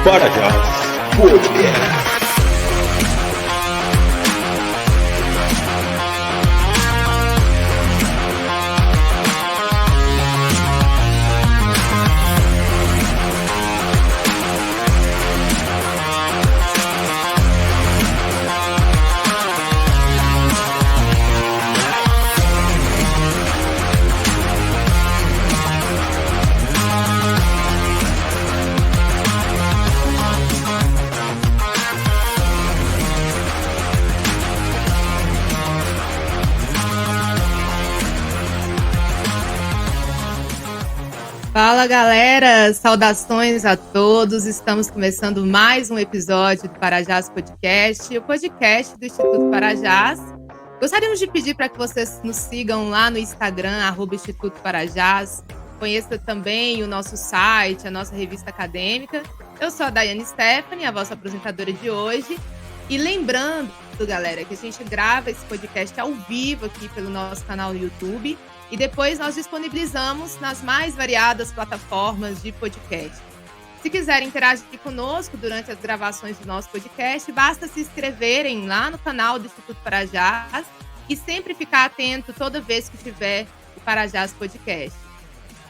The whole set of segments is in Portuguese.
Parajás Podcast. Fala galera, saudações a todos, estamos começando mais um episódio do Parajás Podcast, o podcast do Instituto Parajás. Gostaríamos de pedir para que vocês nos sigam lá no Instagram, @Instituto Parajás, conheça também o nosso site, a nossa revista acadêmica. Eu sou a Daiane Stephanie, a vossa apresentadora de hoje, e lembrando, galera, que a gente grava esse podcast ao vivo aqui pelo nosso canal no YouTube, e depois nós disponibilizamos nas mais variadas plataformas de podcast. Se quiserem interagir conosco durante as gravações do nosso podcast, basta se inscreverem lá no canal do Instituto Parajás e sempre ficar atento toda vez que tiver o Parajás Podcast.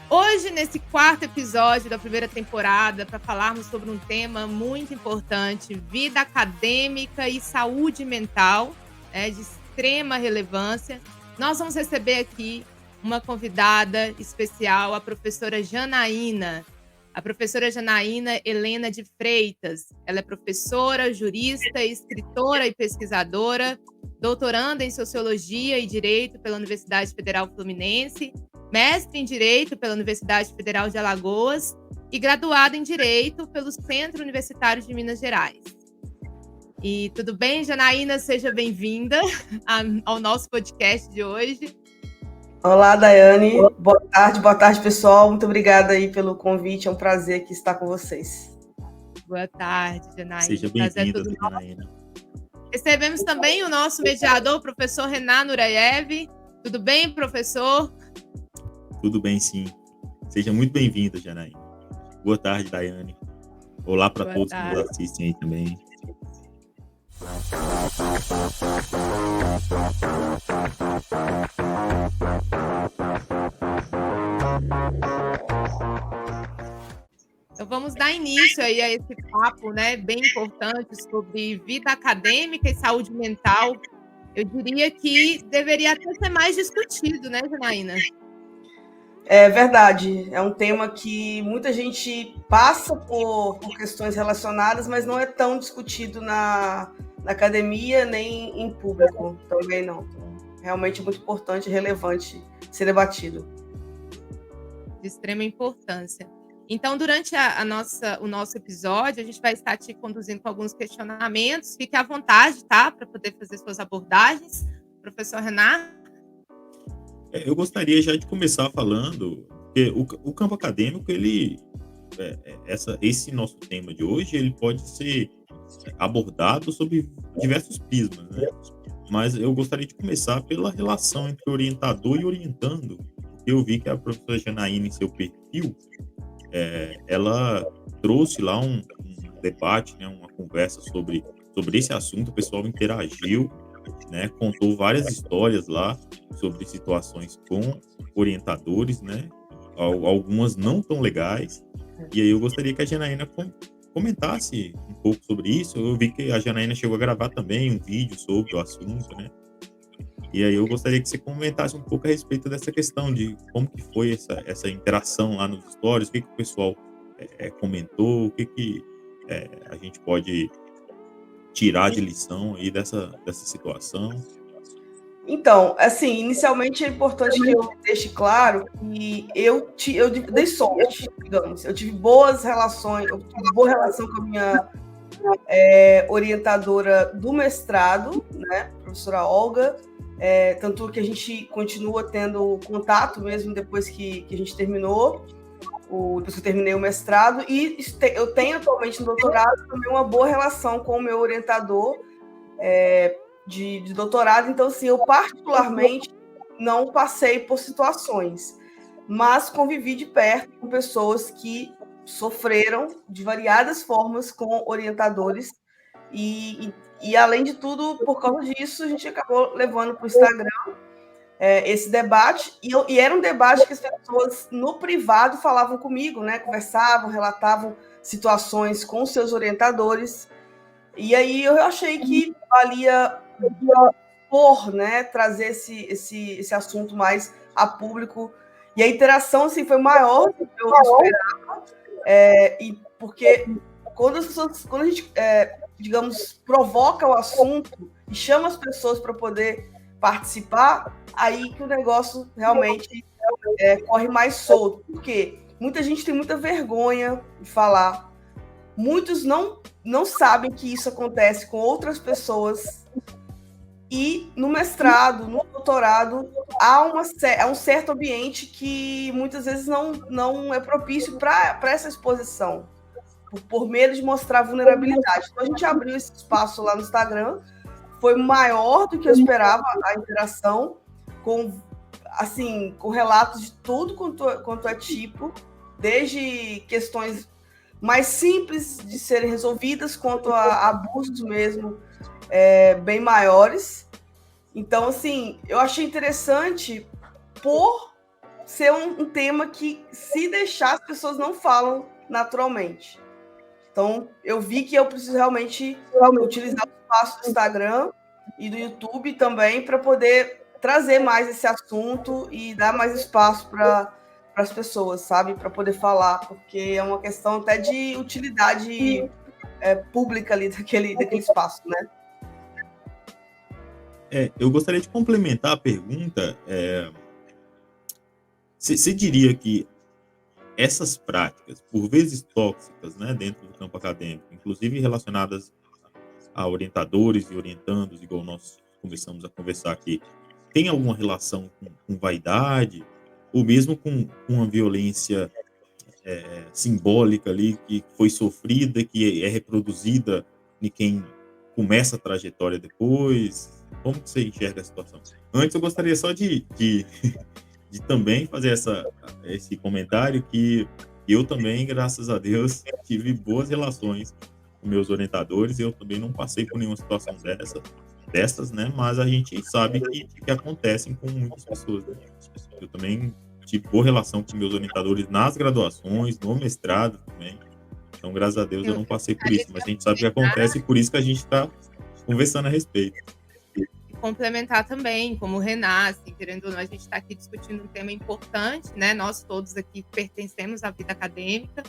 Hoje, nesse quarto episódio da primeira temporada, para falarmos sobre um tema muito importante, vida acadêmica e saúde mental, de extrema relevância, nós vamos receber aqui uma convidada especial, a professora Janaína. A professora Janaína Helena de Freitas. Ela é professora, jurista, escritora e pesquisadora, doutoranda em Sociologia e Direito pela Universidade Federal Fluminense, mestre em Direito pela Universidade Federal de Alagoas e graduada em Direito pelo Centro Universitário de Minas Gerais. E tudo bem, Janaína? Seja bem-vinda ao nosso podcast de hoje. Olá, Daiane. Boa tarde, pessoal. Muito obrigada aí pelo convite. É um prazer aqui estar com vocês. Boa tarde, Janaína. Seja bem-vinda, Janaína. Recebemos também o nosso mediador, o professor Renan Nurayev. Tudo bem, professor? Tudo bem, sim. Seja muito bem-vinda, Janaína. Boa tarde, Daiane. Olá para todos que nos assistem aí também. Então vamos dar início aí a esse papo, bem importante sobre vida acadêmica e saúde mental. Eu diria que deveria até ser mais discutido, né, Janaína? É verdade. É um tema que muita gente passa por questões relacionadas, mas não é tão discutido na academia nem em público. Também não. Realmente é muito importante e relevante ser debatido. De extrema importância. Então, durante o nosso episódio, a gente vai estar te conduzindo com alguns questionamentos. Fique à vontade, tá? Para poder fazer suas abordagens. Professor Renan? Eu gostaria já de começar falando que o campo acadêmico, esse nosso tema de hoje, ele pode ser abordado sob diversos prismas, né? Mas eu gostaria de começar pela relação entre orientador e orientando. Eu vi que a professora Janaína, em seu perfil, ela trouxe lá um debate, né, uma conversa sobre esse assunto. O pessoal interagiu, né, contou várias histórias lá sobre situações com orientadores, né, algumas não tão legais. E aí eu gostaria que a Janaína comentasse um pouco sobre isso. Eu vi que a Janaína chegou a gravar também um vídeo sobre o assunto, né? E aí eu gostaria que você comentasse um pouco a respeito dessa questão de como que foi essa interação lá nos stories, o que o pessoal comentou, o que a gente pode tirar de lição aí dessa situação. Então, assim, inicialmente é importante que eu deixe claro que eu dei sorte, digamos. Eu tive boas relações, eu tive boa relação com a minha orientadora do mestrado, né, professora Olga. Tanto que a gente continua tendo contato mesmo depois que a gente terminou, depois que eu terminei o mestrado, e eu tenho atualmente no doutorado também uma boa relação com o meu orientador de doutorado. Então, assim, eu particularmente não passei por situações, mas convivi de perto com pessoas que sofreram de variadas formas com orientadores e além de tudo, por causa disso, a gente acabou levando para o Instagram esse debate, e era um debate que as pessoas no privado falavam comigo, né? Conversavam, relatavam situações com seus orientadores, e aí eu achei que valia né, trazer esse assunto mais a público, e a interação assim, foi maior do que eu esperava, e porque quando a gente, digamos, provoca o assunto e chama as pessoas para poder participar, aí que o negócio realmente corre mais solto. Por quê? Muita gente tem muita vergonha de falar. Muitos não sabem que isso acontece com outras pessoas. E no mestrado, no doutorado, há um certo ambiente que muitas vezes não é propício para essa exposição, por medo de mostrar vulnerabilidade. Então, a gente abriu esse espaço lá no Instagram, foi maior do que eu esperava a interação, com relatos de tudo quanto é tipo, desde questões mais simples de serem resolvidas, quanto a abusos mesmo, bem maiores. Então, assim, eu achei interessante por ser um tema que, se deixar, as pessoas não falam naturalmente. Então, eu vi que eu preciso realmente utilizar o espaço do Instagram e do YouTube também para poder trazer mais esse assunto e dar mais espaço para as pessoas, sabe? Para poder falar, porque é uma questão até de utilidade pública ali daquele espaço, né? Eu gostaria de complementar a pergunta. Você diria que essas práticas, por vezes tóxicas, né, dentro do campo acadêmico, inclusive relacionadas a orientadores e orientandos, igual nós começamos a conversar aqui, tem alguma relação com vaidade, ou mesmo com uma violência simbólica ali, que foi sofrida, que é reproduzida em quem começa a trajetória depois? Como que você enxerga a situação? Antes, eu gostaria só de também fazer esse comentário que eu também, graças a Deus, tive boas relações com meus orientadores. Eu também não passei por nenhuma situação dessas, né? Mas a gente sabe que acontecem com muitas pessoas, né? Eu também tive boa relação com meus orientadores nas graduações, no mestrado também. Então, graças a Deus, eu não passei por isso. Mas a gente sabe que acontece e por isso que a gente está conversando a respeito. Complementar também, como o Renan, assim, querendo ou não, a gente está aqui discutindo um tema importante, né? Nós todos aqui pertencemos à vida acadêmica.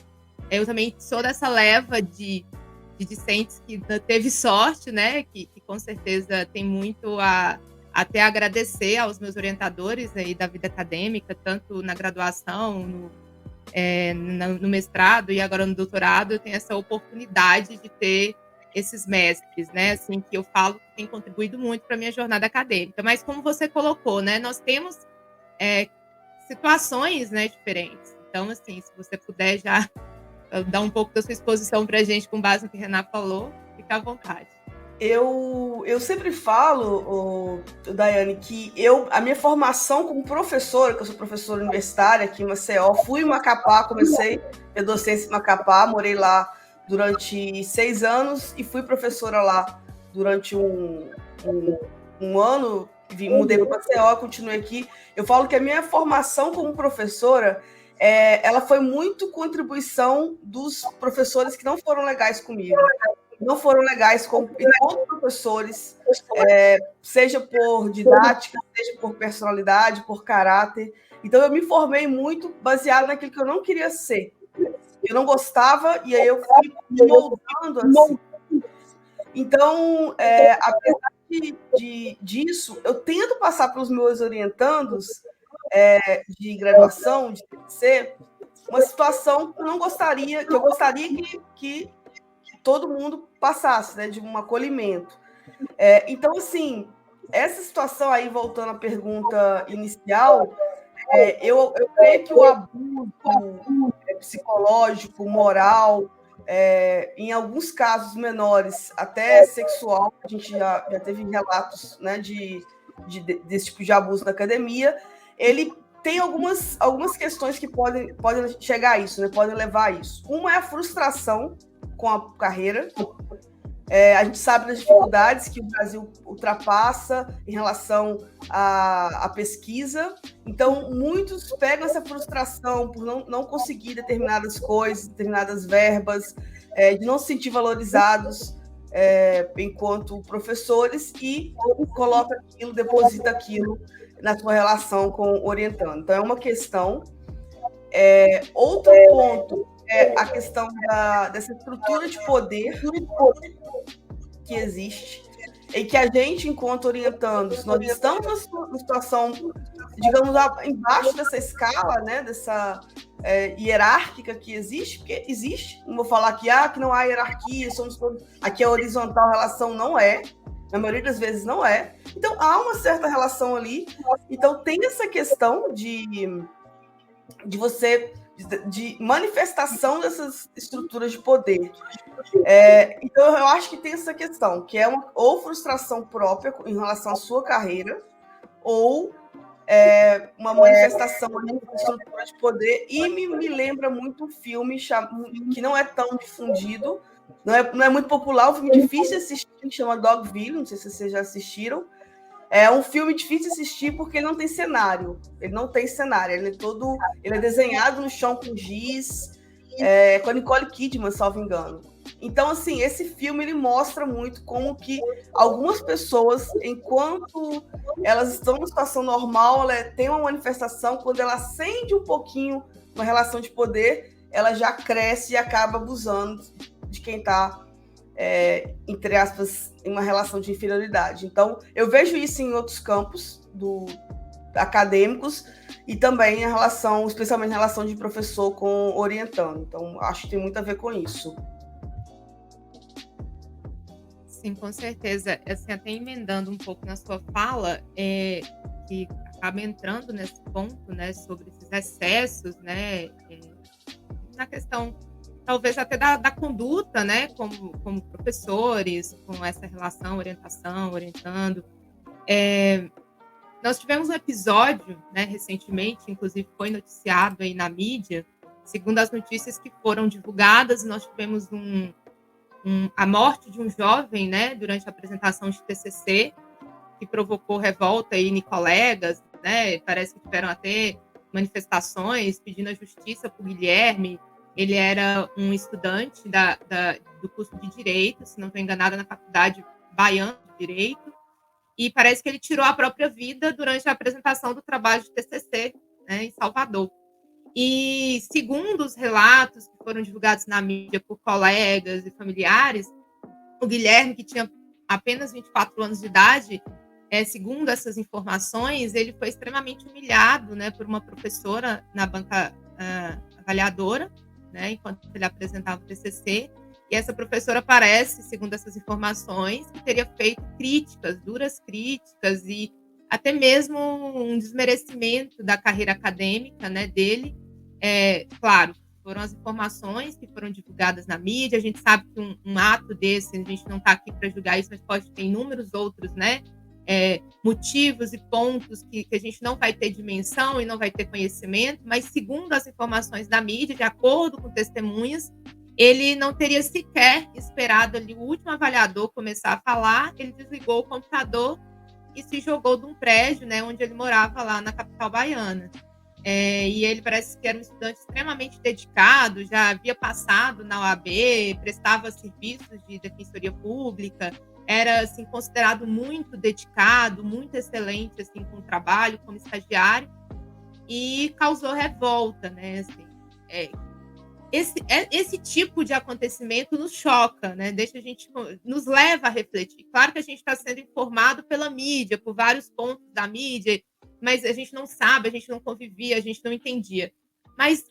Eu também sou dessa leva de discentes que teve sorte, né? Que com certeza tem muito a até agradecer aos meus orientadores aí da vida acadêmica, tanto na graduação, no mestrado e agora no doutorado. Eu tenho essa oportunidade de ter esses mestres, né, assim, que eu falo que tem contribuído muito para a minha jornada acadêmica. Mas como você colocou, né, nós temos situações, né, diferentes. Então, assim, se você puder já dar um pouco da sua exposição para a gente com base no que a Renata falou, fica à vontade. Eu sempre falo, Daiane, que a minha formação como professora, que eu sou professora universitária aqui em Maceió, fui em Macapá, comecei a docência em Macapá, morei lá durante 6 anos e fui professora lá durante um ano, mudei para Maceió, continuei aqui. Eu falo que a minha formação como professora, ela foi muito contribuição dos professores que não foram legais comigo. Não foram legais com professores, seja por didática, seja por personalidade, por caráter. Então, eu me formei muito baseado naquilo que eu não queria ser. Eu não gostava, e aí eu fui me moldando assim. Então, apesar disso, eu tento passar para os meus orientandos de graduação, de TCC, uma situação que eu gostaria que todo mundo passasse, né, de um acolhimento. Então, assim, essa situação aí, voltando à pergunta inicial, eu creio que o abuso psicológico, moral, em alguns casos menores, até sexual, a gente já teve relatos, né, desse tipo de abuso na academia, ele tem algumas questões que podem chegar a isso, né? Podem levar a isso. Uma é a frustração com a carreira. A gente sabe das dificuldades que o Brasil ultrapassa em relação à pesquisa. Então, muitos pegam essa frustração por não conseguir determinadas coisas, determinadas verbas, de não se sentir valorizados enquanto professores e coloca aquilo, deposita aquilo na sua relação com o orientando. Então, é uma questão. Outro ponto é a questão dessa estrutura de poder que existe e que a gente, enquanto orientandos, nós estamos numa situação, digamos, embaixo dessa escala, né, dessa hierárquica que existe, porque existe. Não vou falar que não há hierarquia, somos todos, aqui é horizontal, a relação não é. Na maioria das vezes não é. Então, há uma certa relação ali. Então, tem essa questão de manifestação dessas estruturas de poder. Então, eu acho que tem essa questão, que é ou frustração própria em relação à sua carreira, ou uma manifestação de estrutura de poder. E me lembra muito um filme que não é tão difundido, não é muito popular, um filme difícil de assistir, que chama Dogville, não sei se vocês já assistiram. É um filme difícil de assistir porque ele não tem cenário. Ele não tem cenário. Ele é desenhado no chão com giz, com a Nicole Kidman, salvo engano. Então, assim, esse filme ele mostra muito como que algumas pessoas, enquanto elas estão numa situação normal, ela tem uma manifestação, quando ela acende um pouquinho uma relação de poder, ela já cresce e acaba abusando de quem está, entre aspas, em uma relação de inferioridade. Então, eu vejo isso em outros campos acadêmicos e também especialmente em relação de professor com orientando. Então, acho que tem muito a ver com isso. Sim, com certeza. Assim, até emendando um pouco na sua fala, que acaba entrando nesse ponto, né, sobre esses excessos, né, na questão talvez até da conduta, né, como professores, com essa relação, orientação, orientando. Nós tivemos um episódio, né, recentemente, inclusive foi noticiado aí na mídia, segundo as notícias que foram divulgadas, nós tivemos a morte de um jovem, né, durante a apresentação de TCC, que provocou revolta aí em colegas, né, parece que tiveram até manifestações pedindo a justiça por Guilherme. Ele era um estudante do curso de Direito, se não estou enganada, na Faculdade Baiana de Direito, e parece que ele tirou a própria vida durante a apresentação do trabalho de TCC, né, em Salvador. E, segundo os relatos que foram divulgados na mídia por colegas e familiares, o Guilherme, que tinha apenas 24 anos de idade, segundo essas informações, ele foi extremamente humilhado, né, por uma professora na banca avaliadora, né, enquanto ele apresentava o TCC, e essa professora parece, segundo essas informações, que teria feito duras críticas, e até mesmo um desmerecimento da carreira acadêmica, né, dele. Claro, foram as informações que foram divulgadas na mídia, a gente sabe que um ato desse, a gente não está aqui para julgar isso, mas pode ter inúmeros outros, né, motivos e pontos que a gente não vai ter dimensão e não vai ter conhecimento, mas segundo as informações da mídia, de acordo com testemunhas, ele não teria sequer esperado ali o último avaliador começar a falar, ele desligou o computador e se jogou de um prédio, né, onde ele morava lá na capital baiana. E ele parece que era um estudante extremamente dedicado, já havia passado na OAB, prestava serviços de defensoria pública, era assim, considerado muito dedicado, muito excelente assim, com o trabalho, como estagiário, e causou revolta, né? Assim, esse tipo de acontecimento nos choca, né? Nos leva a refletir. Claro que a gente está sendo informado pela mídia, por vários pontos da mídia, mas a gente não sabe, a gente não convivia, a gente não entendia. Mas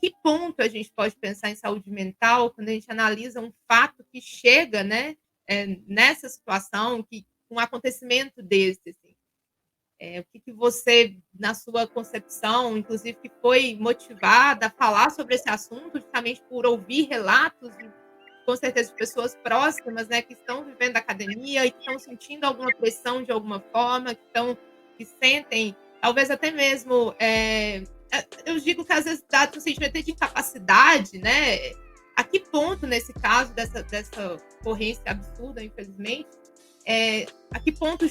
que ponto a gente pode pensar em saúde mental quando a gente analisa um fato que chega, né, nessa situação, um acontecimento desse? Assim? O que você, na sua concepção, inclusive, que foi motivada a falar sobre esse assunto, justamente por ouvir relatos, com certeza, de pessoas próximas, né, que estão vivendo a academia e que estão sentindo alguma pressão de alguma forma, que sentem talvez até mesmo, eu digo que às vezes dá um sentimento de incapacidade, né? A que ponto, nesse caso, dessa ocorrência absurda, infelizmente, a que ponto,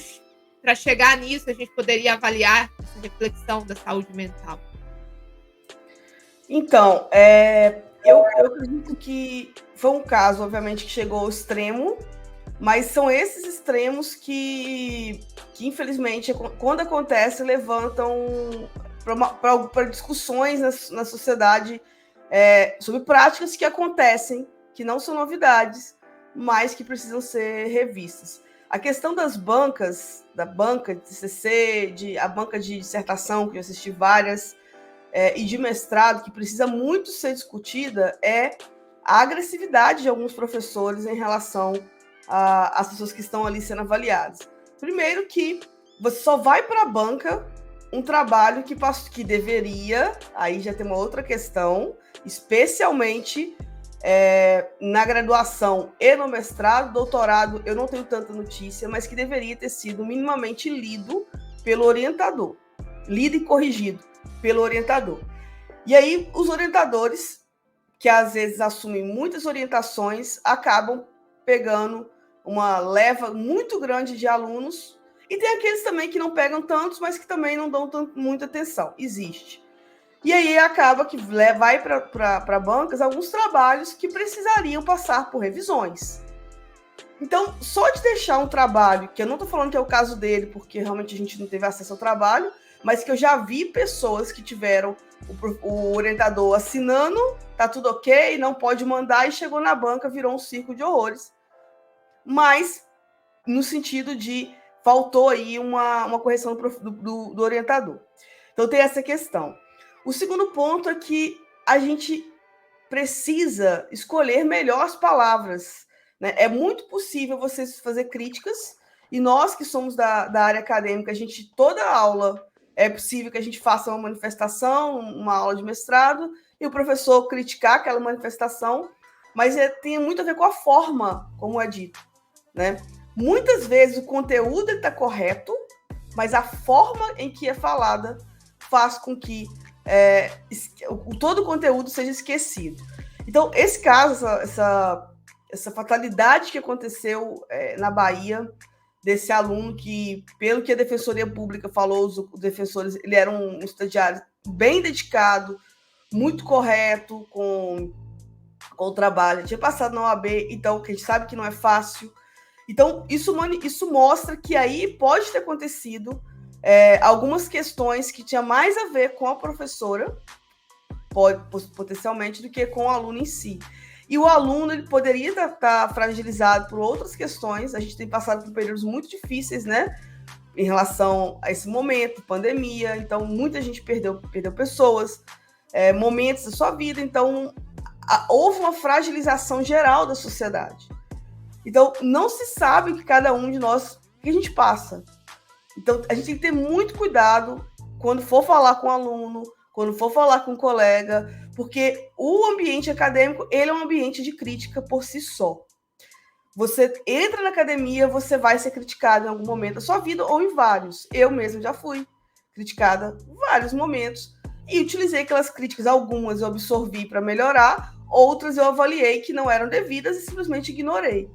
para chegar nisso, a gente poderia avaliar essa reflexão da saúde mental? Então, eu acredito que foi um caso, obviamente, que chegou ao extremo, mas são esses extremos que infelizmente, quando acontece, levantam para discussões na sociedade sobre práticas que acontecem, que não são novidades, mas que precisam ser revistas. A questão das bancas, da banca de TCC, a banca de dissertação, que eu assisti várias, e de mestrado, que precisa muito ser discutida, é a agressividade de alguns professores em relação às pessoas que estão ali sendo avaliadas. Primeiro que você só vai para a banca um trabalho que deveria, aí já tem uma outra questão, especialmente na graduação e no mestrado, doutorado, eu não tenho tanta notícia, mas que deveria ter sido minimamente lido pelo orientador, lido e corrigido pelo orientador. E aí, os orientadores, que às vezes assumem muitas orientações, acabam pegando uma leva muito grande de alunos, e tem aqueles também que não pegam tantos, mas que também não dão muita atenção. Existe. E aí acaba que vai para bancas alguns trabalhos que precisariam passar por revisões. Então, só de deixar um trabalho, que eu não estou falando que é o caso dele, porque realmente a gente não teve acesso ao trabalho, mas que eu já vi pessoas que tiveram o orientador assinando, tá tudo ok, não pode mandar, e chegou na banca, virou um circo de horrores. Mas, no sentido de, faltou aí uma correção do orientador. Então, tem essa questão. O segundo ponto é que a gente precisa escolher melhor as palavras, né? É muito possível você fazer críticas, e nós que somos da área acadêmica, a gente, toda aula, é possível que a gente faça uma manifestação, uma aula de mestrado, e o professor criticar aquela manifestação, mas tem muito a ver com a forma, como é dito, né? Muitas vezes o conteúdo está correto, mas a forma em que é falada faz com que todo o conteúdo seja esquecido. Então, esse caso, essa fatalidade que aconteceu na Bahia, desse aluno que, pelo que a Defensoria Pública falou, os defensores, ele era um estagiário bem dedicado, muito correto com o trabalho, tinha passado na OAB, então, que a gente sabe que não é fácil. Então, isso mostra que aí pode ter acontecido algumas questões que tinha mais a ver com a professora, potencialmente, do que com o aluno em si. E o aluno, ele poderia estar fragilizado por outras questões. A gente tem passado por períodos muito difíceis, né? Em relação a esse momento, pandemia. Então, muita gente perdeu pessoas, momentos da sua vida. Então, houve uma fragilização geral da sociedade. Então, não se sabe o que cada um de nós, que a gente passa. Então, a gente tem que ter muito cuidado quando for falar com o aluno, quando for falar com um colega, porque o ambiente acadêmico, ele é um ambiente de crítica por si só. Você entra na academia, você vai ser criticado em algum momento da sua vida, ou em vários. Eu mesmo já fui criticada em vários momentos, e utilizei aquelas críticas, algumas eu absorvi para melhorar, outras eu avaliei que não eram devidas e simplesmente ignorei.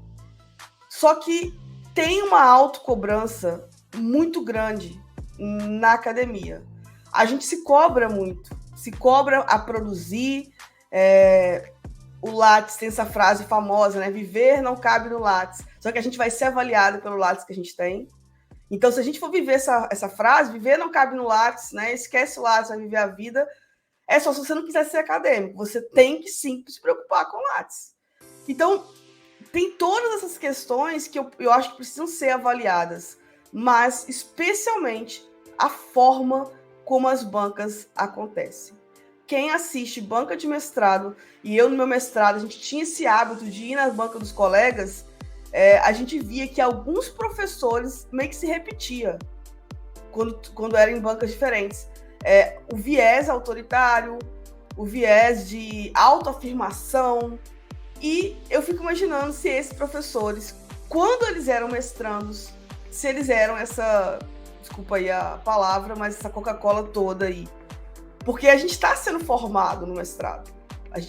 Só que tem uma autocobrança muito grande na academia. A gente se cobra muito, se cobra a produzir. O Lattes tem essa frase famosa, né? Viver não cabe no Lattes. Só que a gente vai ser avaliado pelo Lattes que a gente tem. Então, se a gente for viver essa frase, viver não cabe no Lattes, né? Esquece o Lattes, vai viver a vida. É só se você não quiser ser acadêmico. Você tem que sim se preocupar com o Lattes. Então, tem todas essas questões que eu acho que precisam ser avaliadas, mas especialmente a forma como as bancas acontecem. Quem assiste banca de mestrado, e eu no meu mestrado, a gente tinha esse hábito de ir na banca dos colegas, a gente via que alguns professores meio que se repetia quando eram em bancas diferentes. O viés autoritário, o viés de autoafirmação, e eu fico imaginando se esses professores, quando eles eram mestrandos, se eles eram desculpa aí a palavra, mas essa Coca-Cola toda aí. Porque a gente está sendo formado no mestrado. A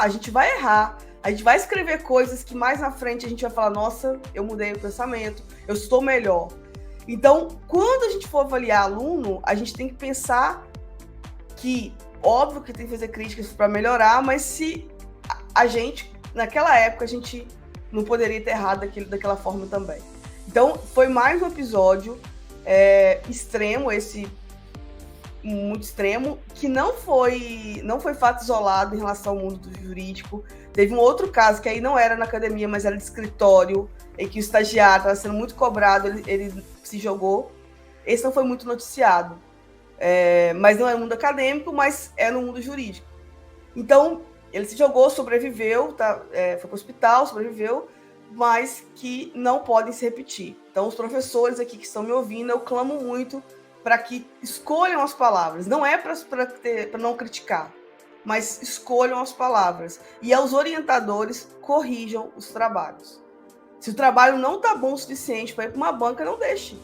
gente vai errar, a gente vai escrever coisas que mais na frente a gente vai falar, nossa, eu mudei o pensamento, eu estou melhor. Então, quando a gente for avaliar aluno, a gente tem que pensar que, óbvio que tem que fazer críticas para melhorar, mas se a gente, naquela época, a gente não poderia ter errado daquela forma também. Então, foi mais um episódio extremo, muito extremo, que não foi fato isolado em relação ao mundo do jurídico. Teve um outro caso, que aí não era na academia, mas era de escritório, em que o estagiário estava sendo muito cobrado, ele se jogou. Esse não foi muito noticiado. Mas não é no mundo acadêmico, mas é no mundo jurídico. Então, ele se jogou, sobreviveu, foi para o hospital, sobreviveu, mas que não podem se repetir. Então, os professores aqui que estão me ouvindo, eu clamo muito para que escolham as palavras. Não é para não criticar, mas escolham as palavras. E aos orientadores, corrijam os trabalhos. Se o trabalho não está bom o suficiente para ir para uma banca, não deixe.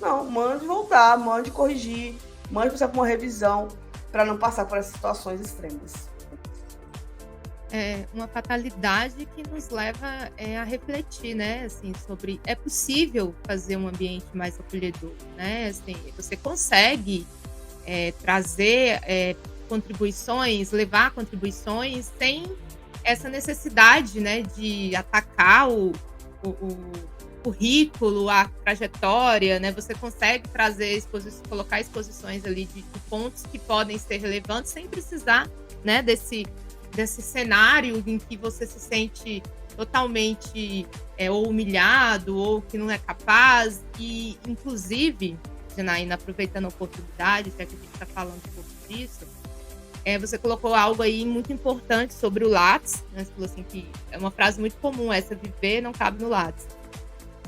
Não, mande voltar, mande corrigir, mande passar por uma revisão, para não passar por essas situações extremas. É uma fatalidade que nos leva a refletir, né, assim, sobre é possível fazer um ambiente mais acolhedor, né, assim, você consegue trazer contribuições, levar contribuições sem essa necessidade, né, de atacar o currículo, a trajetória, né, você consegue trazer colocar exposições ali de pontos que podem ser relevantes sem precisar, né, desse cenário em que você se sente totalmente ou humilhado ou que não é capaz. E, inclusive, Janaína, aproveitando a oportunidade, já que a gente está falando um pouco disso, você colocou algo aí muito importante sobre o Lattes, né? Você falou assim que é uma frase muito comum essa, viver não cabe no Lattes.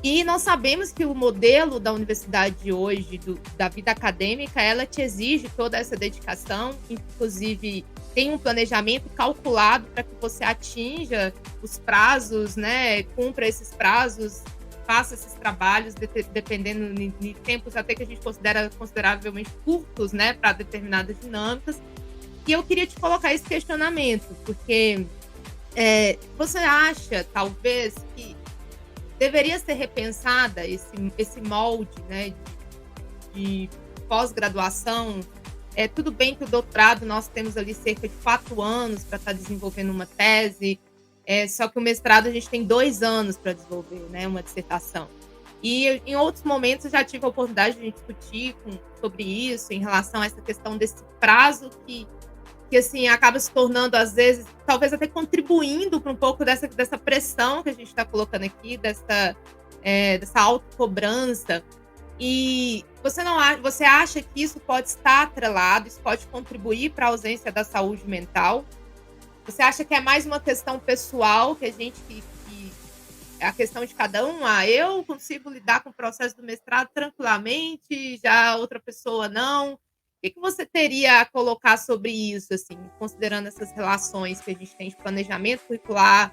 E nós sabemos que o modelo da universidade de hoje, da vida acadêmica, ela te exige toda essa dedicação, inclusive tem um planejamento calculado para que você atinja os prazos, né, cumpra esses prazos, faça esses trabalhos, dependendo de tempos até que a gente considera consideravelmente curtos, né, para determinadas dinâmicas. E eu queria te colocar esse questionamento, porque você acha, talvez, que deveria ser repensada esse molde, né, de pós-graduação? Tudo bem que o doutorado nós temos ali cerca de 4 anos para estar desenvolvendo uma tese, só que o mestrado a gente tem 2 anos para desenvolver, né, uma dissertação. E em outros momentos eu já tive a oportunidade de discutir sobre isso, em relação a essa questão desse prazo que assim, acaba se tornando, às vezes, talvez até contribuindo para um pouco dessa pressão que a gente está colocando aqui, dessa autocobrança. E você acha que isso pode estar atrelado, isso pode contribuir para a ausência da saúde mental? Você acha que é mais uma questão pessoal, que é a questão de cada um? Eu consigo lidar com o processo do mestrado tranquilamente, já outra pessoa não. O que você teria a colocar sobre isso, assim, considerando essas relações que a gente tem de planejamento curricular,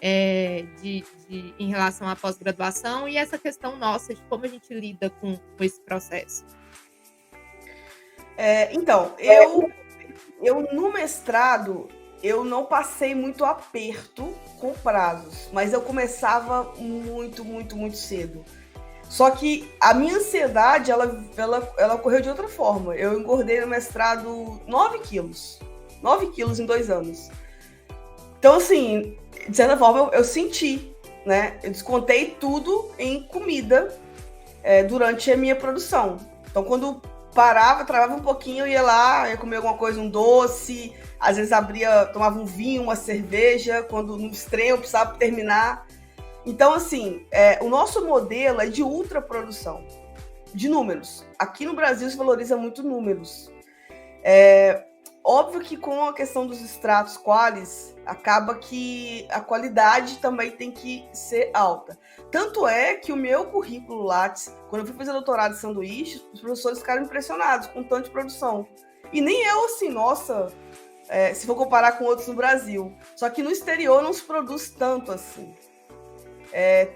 em relação à pós-graduação e essa questão nossa de como a gente lida com esse processo? Então, eu no mestrado, eu não passei muito aperto com prazos, mas eu começava muito, muito, muito cedo. Só que a minha ansiedade, ela ocorreu de outra forma. Eu engordei no mestrado 9 quilos. 9 quilos em 2 anos. Então, assim, de certa forma, eu senti, né? Eu descontei tudo em comida durante a minha produção. Então, quando travava um pouquinho, eu ia lá, ia comer alguma coisa, um doce. Às vezes tomava um vinho, uma cerveja. Quando no extremo eu precisava terminar. Então, assim, o nosso modelo é de ultraprodução, de números. Aqui no Brasil se valoriza muito números. Óbvio que com a questão dos extratos qualis, acaba que a qualidade também tem que ser alta. Tanto é que o meu currículo Lattes, quando eu fui fazer doutorado em sanduíche, os professores ficaram impressionados com o tanto de produção. E nem eu, assim, nossa, se for comparar com outros no Brasil. Só que no exterior não se produz tanto assim.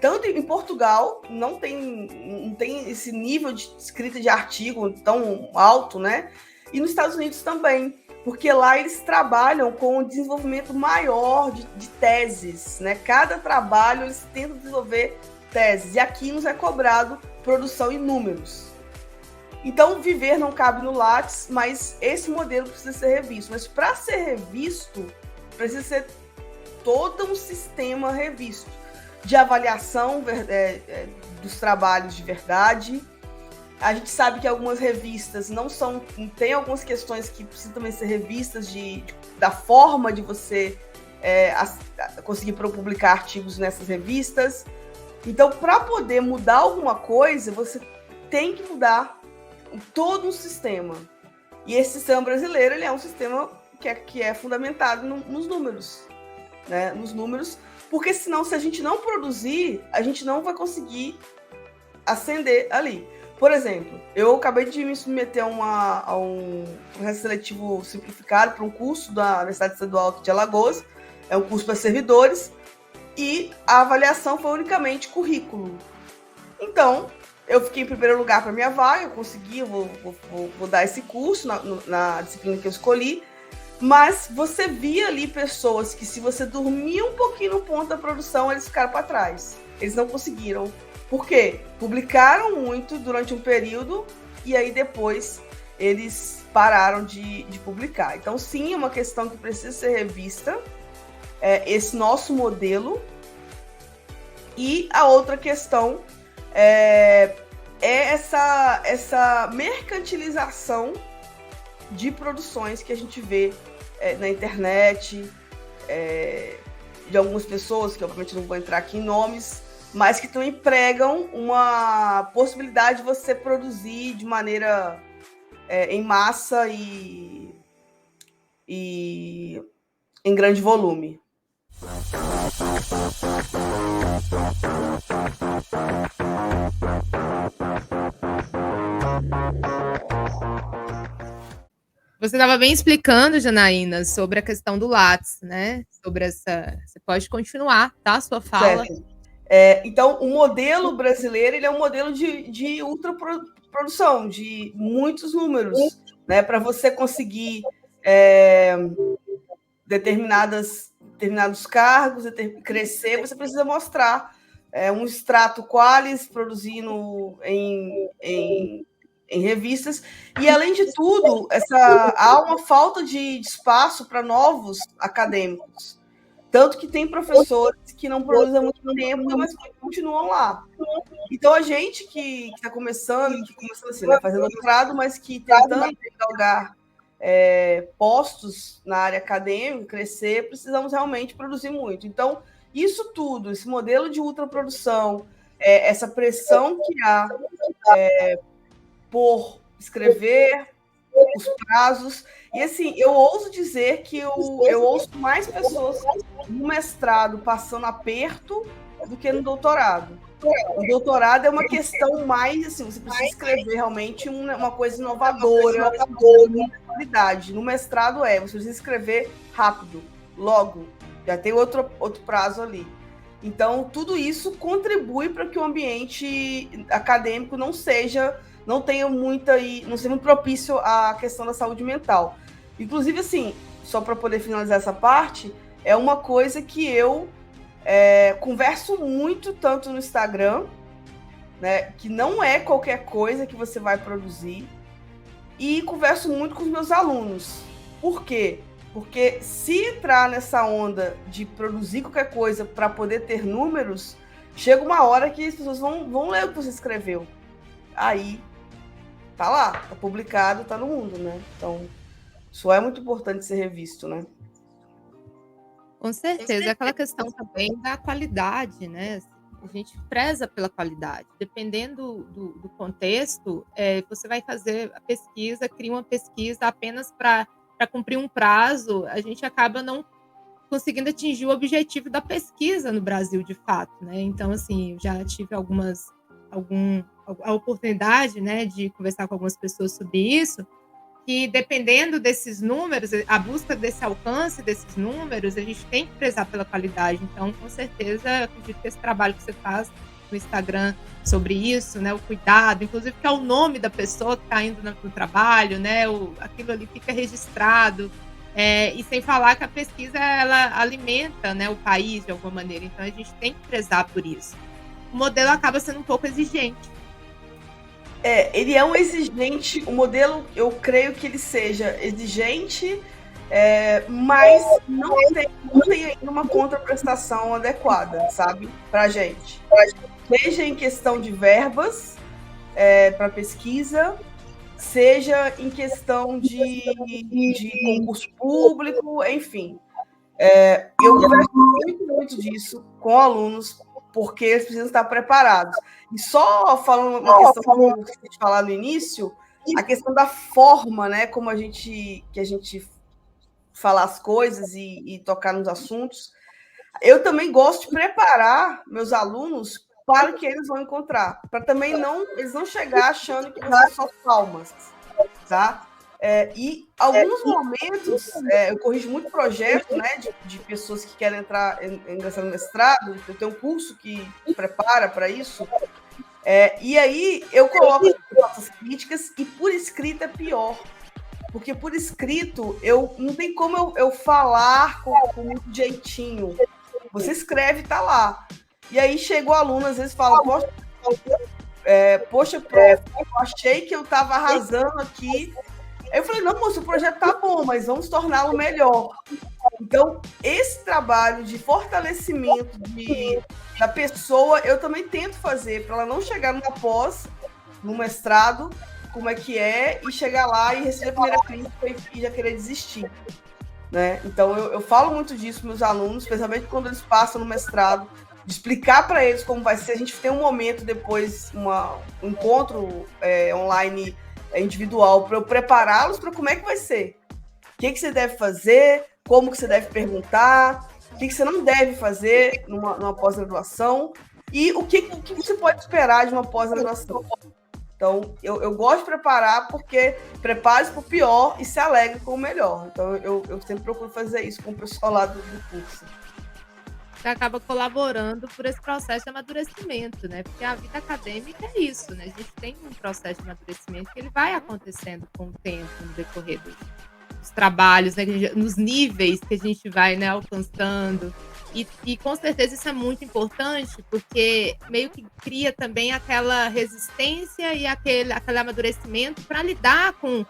Tanto em Portugal, não tem esse nível de escrita de artigo tão alto, né? E nos Estados Unidos também, porque lá eles trabalham com um desenvolvimento maior de teses, né? Cada trabalho eles tentam desenvolver teses, e aqui nos é cobrado produção em números. Então, viver não cabe no Lattes, mas esse modelo precisa ser revisto. Mas para ser revisto, precisa ser todo um sistema revisto de avaliação dos trabalhos de verdade. A gente sabe que algumas revistas tem algumas questões que precisam também ser revistas da forma de você conseguir publicar artigos nessas revistas. Então, para poder mudar alguma coisa, você tem que mudar todo um sistema. E esse sistema brasileiro, ele é um sistema que é fundamentado nos números, né? Nos números, porque senão, se a gente não produzir, a gente não vai conseguir ascender ali. Por exemplo, eu acabei de me submeter a um processo seletivo simplificado para um curso da Universidade Estadual de Alagoas, é um curso para servidores, e a avaliação foi unicamente currículo. Então, eu fiquei em primeiro lugar para minha vaga, eu consegui, vou dar esse curso na disciplina que eu escolhi, mas você via ali pessoas que, se você dormia um pouquinho no ponto da produção, eles ficaram para trás. Eles não conseguiram. Por quê? Publicaram muito durante um período e aí depois eles pararam de publicar. Então, sim, é uma questão que precisa ser revista, esse nosso modelo. E a outra questão é essa mercantilização de produções que a gente vê na internet, de algumas pessoas, que obviamente não vou entrar aqui em nomes, mas que também pregam uma possibilidade de você produzir de maneira em massa e em grande volume. Você estava bem explicando, Janaína, sobre a questão do Lattes, né? Sobre essa. Você pode continuar, tá? A sua fala. Então, o modelo brasileiro, ele é um modelo de ultraprodução, de muitos números, né? Para você conseguir determinados cargos, crescer, você precisa mostrar um extrato qualis produzindo em revistas, e além de tudo, há uma falta de espaço para novos acadêmicos, tanto que tem professores que não produzem há muito tempo, mas que continuam lá. Então, a gente que está começando assim, né, fazendo doutorado, mas que tentando galgar postos na área acadêmica, crescer, precisamos realmente produzir muito. Então, isso tudo, esse modelo de ultraprodução, essa pressão que há por escrever, os prazos, e assim, eu ouso dizer que eu ouço mais pessoas no mestrado passando aperto do que no doutorado. O doutorado é uma questão mais, assim, você precisa escrever realmente uma coisa inovadora, de qualidade. No mestrado você precisa escrever rápido, logo, já tem outro prazo ali. Então, tudo isso contribui para que o ambiente acadêmico não seja muito propício à questão da saúde mental. Inclusive, assim, só para poder finalizar essa parte, é uma coisa que eu converso muito, tanto no Instagram, né, que não é qualquer coisa que você vai produzir, e converso muito com os meus alunos. Por quê? Porque se entrar nessa onda de produzir qualquer coisa para poder ter números, chega uma hora que as pessoas vão ler o que você escreveu. Aí tá lá, tá publicado, tá no mundo, né? Então, isso é muito importante ser revisto, né? Com certeza. Aquela questão também da qualidade, né? A gente preza pela qualidade. Dependendo do contexto, você vai fazer a pesquisa, cria uma pesquisa apenas para cumprir um prazo, a gente acaba não conseguindo atingir o objetivo da pesquisa no Brasil, de fato, né? Então, assim, eu já tive a oportunidade, né, de conversar com algumas pessoas sobre isso, que dependendo desses números, a busca desse alcance desses números, a gente tem que prezar pela qualidade. Então, com certeza, acredito que esse trabalho que você faz no Instagram sobre isso, né, o cuidado, inclusive que é o nome da pessoa que está indo no trabalho, né, aquilo ali fica registrado, e sem falar que a pesquisa ela alimenta, né, o país de alguma maneira, então a gente tem que prezar por isso. O modelo acaba sendo um pouco exigente. Ele é um exigente, o modelo, eu creio que ele seja exigente, mas não tem ainda uma contraprestação adequada, sabe, para gente. Seja em questão de verbas para pesquisa, seja em questão de concurso público, enfim. Eu converso muito disso com alunos, porque eles precisam estar preparados. E só falando uma questão que a gente falar no início, a questão da forma, né, como que a gente fala as coisas e tocar nos assuntos. Eu também gosto de preparar meus alunos para o que eles vão encontrar, para também eles não chegar achando que vai ser só palmas, tá? E alguns momentos, eu corrijo muito projeto, né, de pessoas que querem ingressar no mestrado, eu tenho um curso que prepara para isso, e aí eu coloco essas críticas, e por escrito é pior, porque por escrito não tem como eu falar com muito jeitinho. Você escreve, tá lá. E aí chega o aluno, às vezes fala, poxa, prof, eu achei que eu estava arrasando aqui. Aí eu falei, não, moço, o projeto tá bom, mas vamos torná-lo melhor. Então, esse trabalho de fortalecimento da pessoa, eu também tento fazer, para ela não chegar numa pós, no mestrado, como é que é, e chegar lá e receber a primeira crítica e já querer desistir. Né? Então, eu falo muito disso para meus alunos, especialmente quando eles passam no mestrado, de explicar para eles como vai ser. A gente tem um momento depois, um encontro online individual, para eu prepará-los para como é que vai ser. O que você deve fazer, como que você deve perguntar, o que você não deve fazer numa pós-graduação e o que você pode esperar de uma pós-graduação. Então, eu gosto de preparar porque prepare-se para o pior e se alegre com o melhor. Então, eu sempre procuro fazer isso com o pessoal lá do curso. Você acaba colaborando por esse processo de amadurecimento, né? Porque a vida acadêmica é isso, né? A gente tem um processo de amadurecimento que ele vai acontecendo com o tempo, no decorrer dos trabalhos, né? Nos níveis que a gente vai, né, alcançando. E com certeza isso é muito importante, porque meio que cria também aquela resistência e aquele amadurecimento para lidar com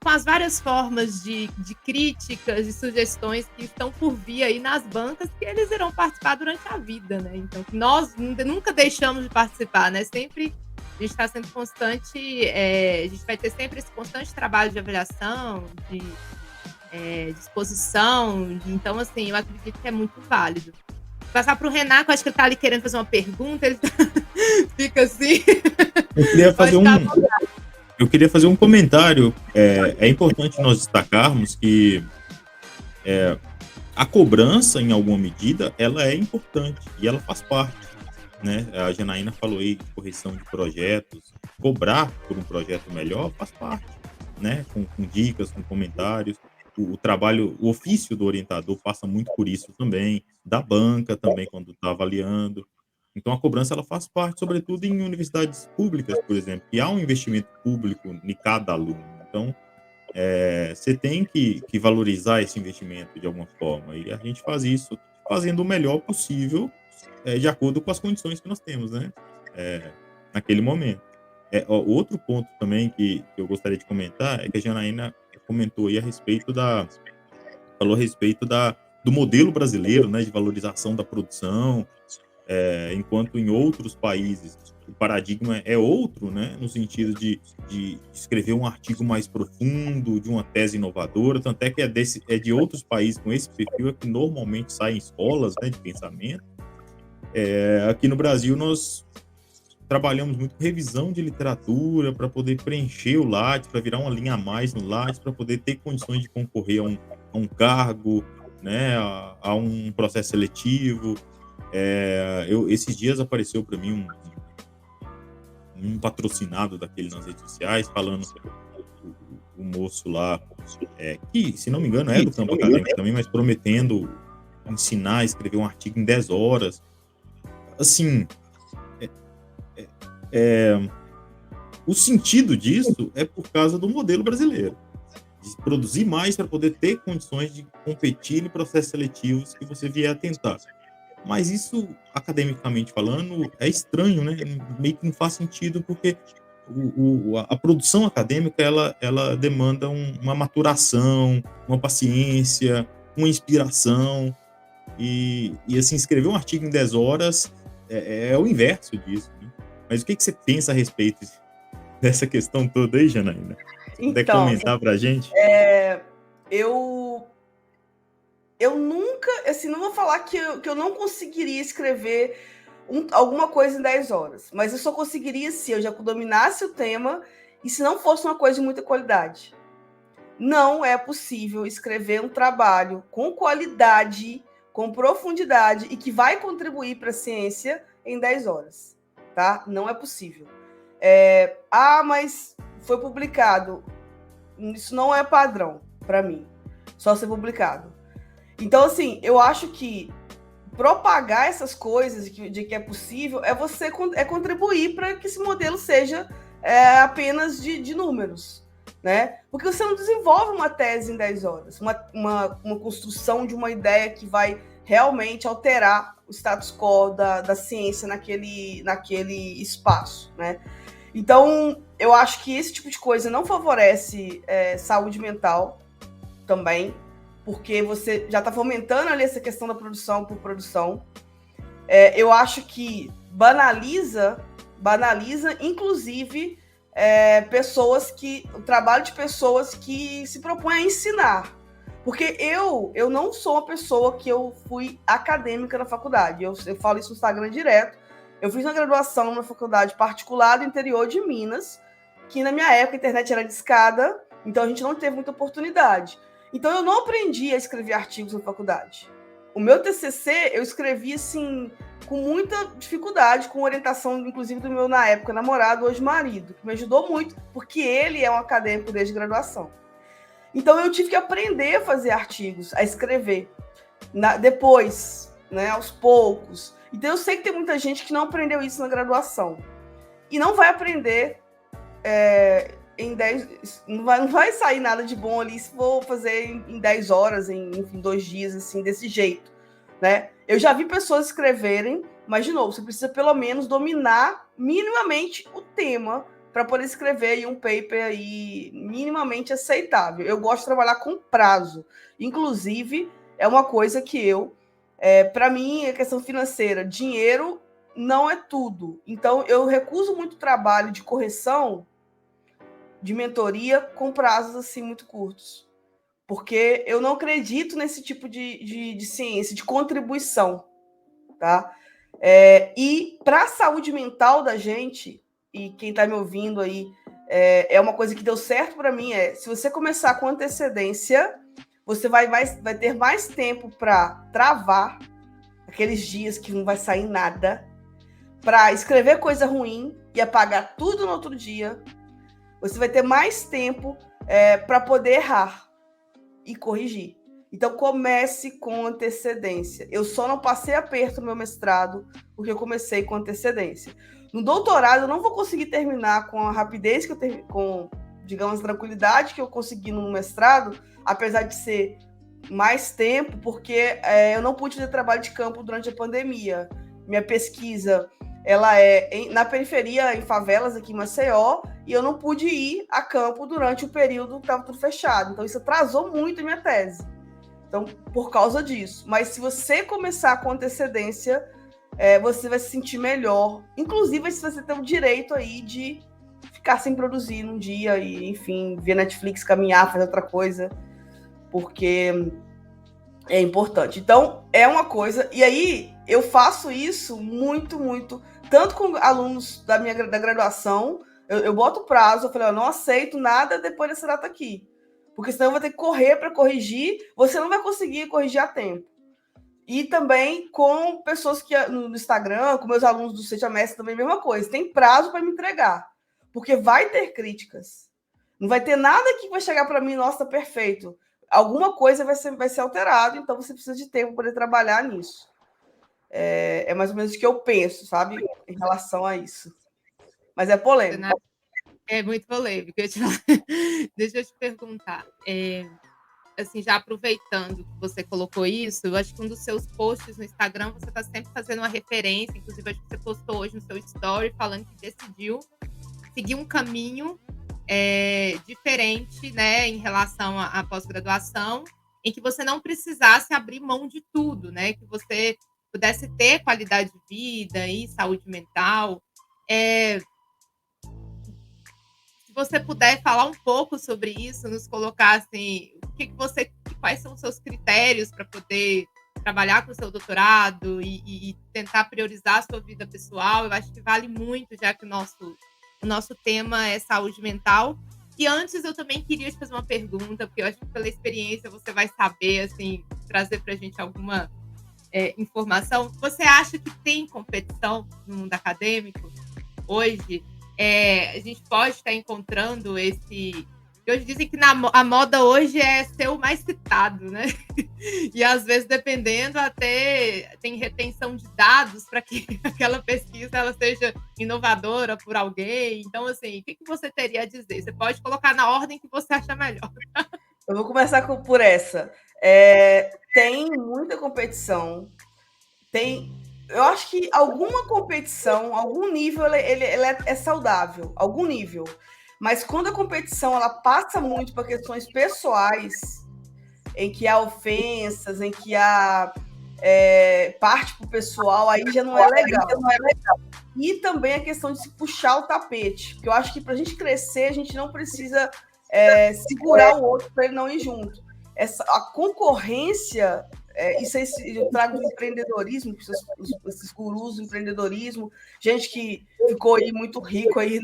as várias formas de críticas e sugestões que estão por vir aí nas bancas, que eles irão participar durante a vida, né? Então, nós nunca deixamos de participar, né? Sempre a gente está sendo constante, a gente vai ter sempre esse constante trabalho de avaliação, de disposição. Então, assim, eu acredito que é muito válido. Vou passar para o Renato, que eu acho que ele está ali querendo fazer uma pergunta, ele fica assim. Eu queria fazer um comentário. É importante nós destacarmos que a cobrança, em alguma medida, ela é importante e ela faz parte, né? A Janaína falou aí de correção de projetos, cobrar por um projeto melhor faz parte, né? Com dicas, com comentários. O trabalho, o ofício do orientador passa muito por isso também, da banca também, quando está avaliando. Então, a cobrança ela faz parte, sobretudo em universidades públicas, por exemplo, que há um investimento público em cada aluno. Então, você tem que valorizar esse investimento de alguma forma. E a gente faz isso fazendo o melhor possível, de acordo com as condições que nós temos, né? Naquele momento. Outro ponto também que eu gostaria de comentar é que a Janaína comentou aí falou a respeito do modelo brasileiro, né, de valorização da produção, enquanto em outros países o paradigma é outro, né, no sentido de escrever um artigo mais profundo, de uma tese inovadora, tanto é que é de outros países com esse perfil que normalmente saem escolas, né, de pensamento. Aqui no Brasil nós trabalhamos muito com revisão de literatura para poder preencher o Lattes, para virar uma linha a mais no Lattes, para poder ter condições de concorrer a um cargo, né, a um processo seletivo. Esses dias apareceu para mim um patrocinado daquele nas redes sociais, falando o moço lá, que, se não me engano, é do campo acadêmico também, mas prometendo ensinar, escrever um artigo em 10 horas. Assim, o sentido disso é por causa do modelo brasileiro, de produzir mais para poder ter condições de competir em processos seletivos que você vier a tentar. Mas isso, academicamente falando, é estranho, né? Meio que não faz sentido, porque a produção acadêmica ela demanda uma maturação, uma paciência, uma inspiração. E assim, escrever um artigo em 10 horas é o inverso disso, né? Mas o que você pensa a respeito dessa questão toda aí, Janaína? Se puder comentar pra gente. Eu nunca, assim, não vou falar que eu não conseguiria escrever alguma coisa em 10 horas, mas eu só conseguiria se eu já dominasse o tema e se não fosse uma coisa de muita qualidade. Não é possível escrever um trabalho com qualidade, com profundidade e que vai contribuir para a ciência em 10 horas, tá? Não é possível. Mas foi publicado. Isso não é padrão para mim, só ser publicado. Então, assim, eu acho que propagar essas coisas de que é possível é você contribuir para que esse modelo seja apenas de números, né? Porque você não desenvolve uma tese em 10 horas, uma construção de uma ideia que vai realmente alterar o status quo da ciência naquele espaço, né? Então, eu acho que esse tipo de coisa não favorece saúde mental também, porque você já está fomentando ali essa questão da produção por produção. Eu acho que banaliza, inclusive, o trabalho de pessoas que se propõem a ensinar. Porque eu não sou uma pessoa que eu fui acadêmica na faculdade. Eu falo isso no Instagram direto. Eu fiz uma graduação numa faculdade particular do interior de Minas, que na minha época a internet era discada, então a gente não teve muita oportunidade. Então, eu não aprendi a escrever artigos na faculdade. O meu TCC, eu escrevi, assim, com muita dificuldade, com orientação, inclusive, do meu, na época, namorado, hoje marido, que me ajudou muito, porque ele é um acadêmico desde graduação. Então, eu tive que aprender a fazer artigos, a escrever. Depois, né, aos poucos. Então, eu sei que tem muita gente que não aprendeu isso na graduação. E não vai aprender... em 10, não vai sair nada de bom ali se for fazer em 10 horas, em 2 dias, assim, desse jeito, né? Eu já vi pessoas escreverem, mas, de novo, você precisa pelo menos dominar minimamente o tema para poder escrever aí um paper aí minimamente aceitável. Eu gosto de trabalhar com prazo. Inclusive, é uma coisa que para mim, a questão financeira, dinheiro não é tudo. Então, eu recuso muito trabalho de correção de mentoria com prazos assim muito curtos, porque eu não acredito nesse tipo de ciência, de contribuição, tá? E para a saúde mental da gente, e quem está me ouvindo aí, é uma coisa que deu certo para mim, se você começar com antecedência, você vai ter mais tempo para travar aqueles dias que não vai sair nada, para escrever coisa ruim e apagar tudo no outro dia. Você vai ter mais tempo para poder errar e corrigir. Então, comece com antecedência. Eu só não passei aperto no meu mestrado porque eu comecei com antecedência. No doutorado, eu não vou conseguir terminar com a rapidez que eu tenho, com, digamos, a tranquilidade que eu consegui no mestrado, apesar de ser mais tempo, porque eu não pude fazer trabalho de campo durante a pandemia. Minha pesquisa... ela na periferia, em favelas aqui em Maceió, e eu não pude ir a campo durante o período que estava tudo fechado. Então, isso atrasou muito a minha tese. Então, por causa disso. Mas se você começar com antecedência, você vai se sentir melhor. Inclusive, se você tem o direito aí de ficar sem produzir num dia e, enfim, ver Netflix, caminhar, fazer outra coisa, porque é importante. Então, é uma coisa... E aí, eu faço isso muito, muito... Tanto com alunos da graduação, eu boto prazo, eu falei, eu não aceito nada depois dessa data aqui. Porque senão eu vou ter que correr para corrigir, você não vai conseguir corrigir a tempo. E também com pessoas que no Instagram, com meus alunos do Seja Mestre, também a mesma coisa. Tem prazo para me entregar. Porque vai ter críticas. Não vai ter nada que vai chegar para mim, nossa, tá perfeito. Alguma coisa vai ser alterado, então você precisa de tempo para poder trabalhar nisso. É mais ou menos o que eu penso, sabe, em relação a isso. Mas é polêmico. É muito polêmico. Deixa eu te perguntar. Assim, já aproveitando que você colocou isso, eu acho que um dos seus posts no Instagram, você está sempre fazendo uma referência, inclusive acho que você postou hoje no seu story falando que decidiu seguir um caminho diferente, né, em relação à pós-graduação, em que você não precisasse abrir mão de tudo, né, que você pudesse ter qualidade de vida e saúde mental. Se você puder falar um pouco sobre isso, nos colocar assim, quais são os seus critérios para poder trabalhar com o seu doutorado e tentar priorizar a sua vida pessoal, eu acho que vale muito, já que o nosso tema é saúde mental. E antes eu também queria te fazer uma pergunta, porque eu acho que pela experiência você vai saber, assim, trazer para a gente alguma informação. Você acha que tem competição no mundo acadêmico hoje? A gente pode estar encontrando esse... Hoje dizem que a moda hoje é ser o mais citado, né? E às vezes, dependendo, até tem retenção de dados para que aquela pesquisa ela seja inovadora por alguém. Então, assim, o que você teria a dizer? Você pode colocar na ordem que você acha melhor. Eu vou começar por essa. Tem muita competição. Eu acho que alguma competição, algum nível, ele é saudável, algum nível. Mas quando a competição ela passa muito para questões pessoais, em que há ofensas, em que há parte para o pessoal, aí já não é legal. E também a questão de se puxar o tapete, porque eu acho que para a gente crescer, a gente não precisa segurar o outro para ele não ir junto. A concorrência, isso aí eu trago do empreendedorismo, esses gurus do empreendedorismo, gente que ficou aí muito rico aí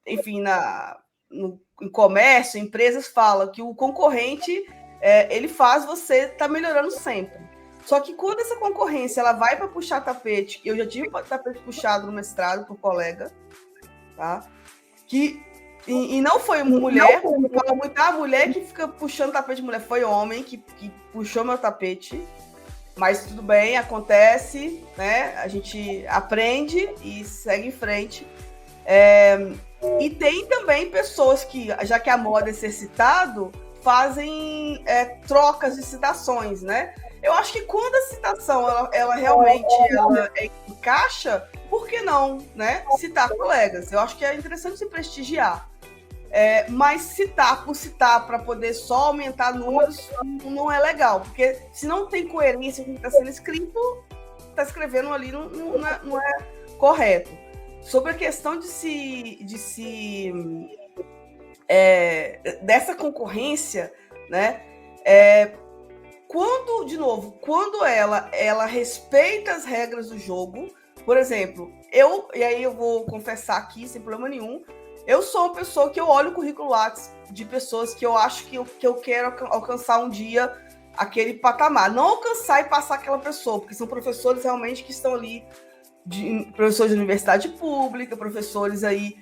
em comércio, empresas falam que o concorrente ele faz você estar melhorando sempre. Só que quando essa concorrência ela vai para puxar tapete, eu já tive tapete puxado no mestrado por colega, tá? E não foi mulher, fala muito, a mulher que fica puxando tapete de mulher, foi homem que puxou meu tapete, mas tudo bem, acontece, né? A gente aprende e segue em frente. E tem também pessoas que, já que a moda é ser citado, fazem trocas de citações, né? Eu acho que quando a citação ela realmente encaixa, por que não, né? Citar colegas. Eu acho que é interessante se prestigiar. Mas citar por citar para poder só aumentar números não é legal, porque se não tem coerência com o que está sendo escrito, está escrevendo ali não é correto. Sobre a questão dessa concorrência, né? Quando ela respeita as regras do jogo, por exemplo, e aí eu vou confessar aqui sem problema nenhum, eu sou uma pessoa que eu olho o currículo Lattes de pessoas que eu acho que eu quero alcançar um dia aquele patamar. Não alcançar e passar aquela pessoa, porque são professores realmente que estão ali, professores de universidade pública, professores aí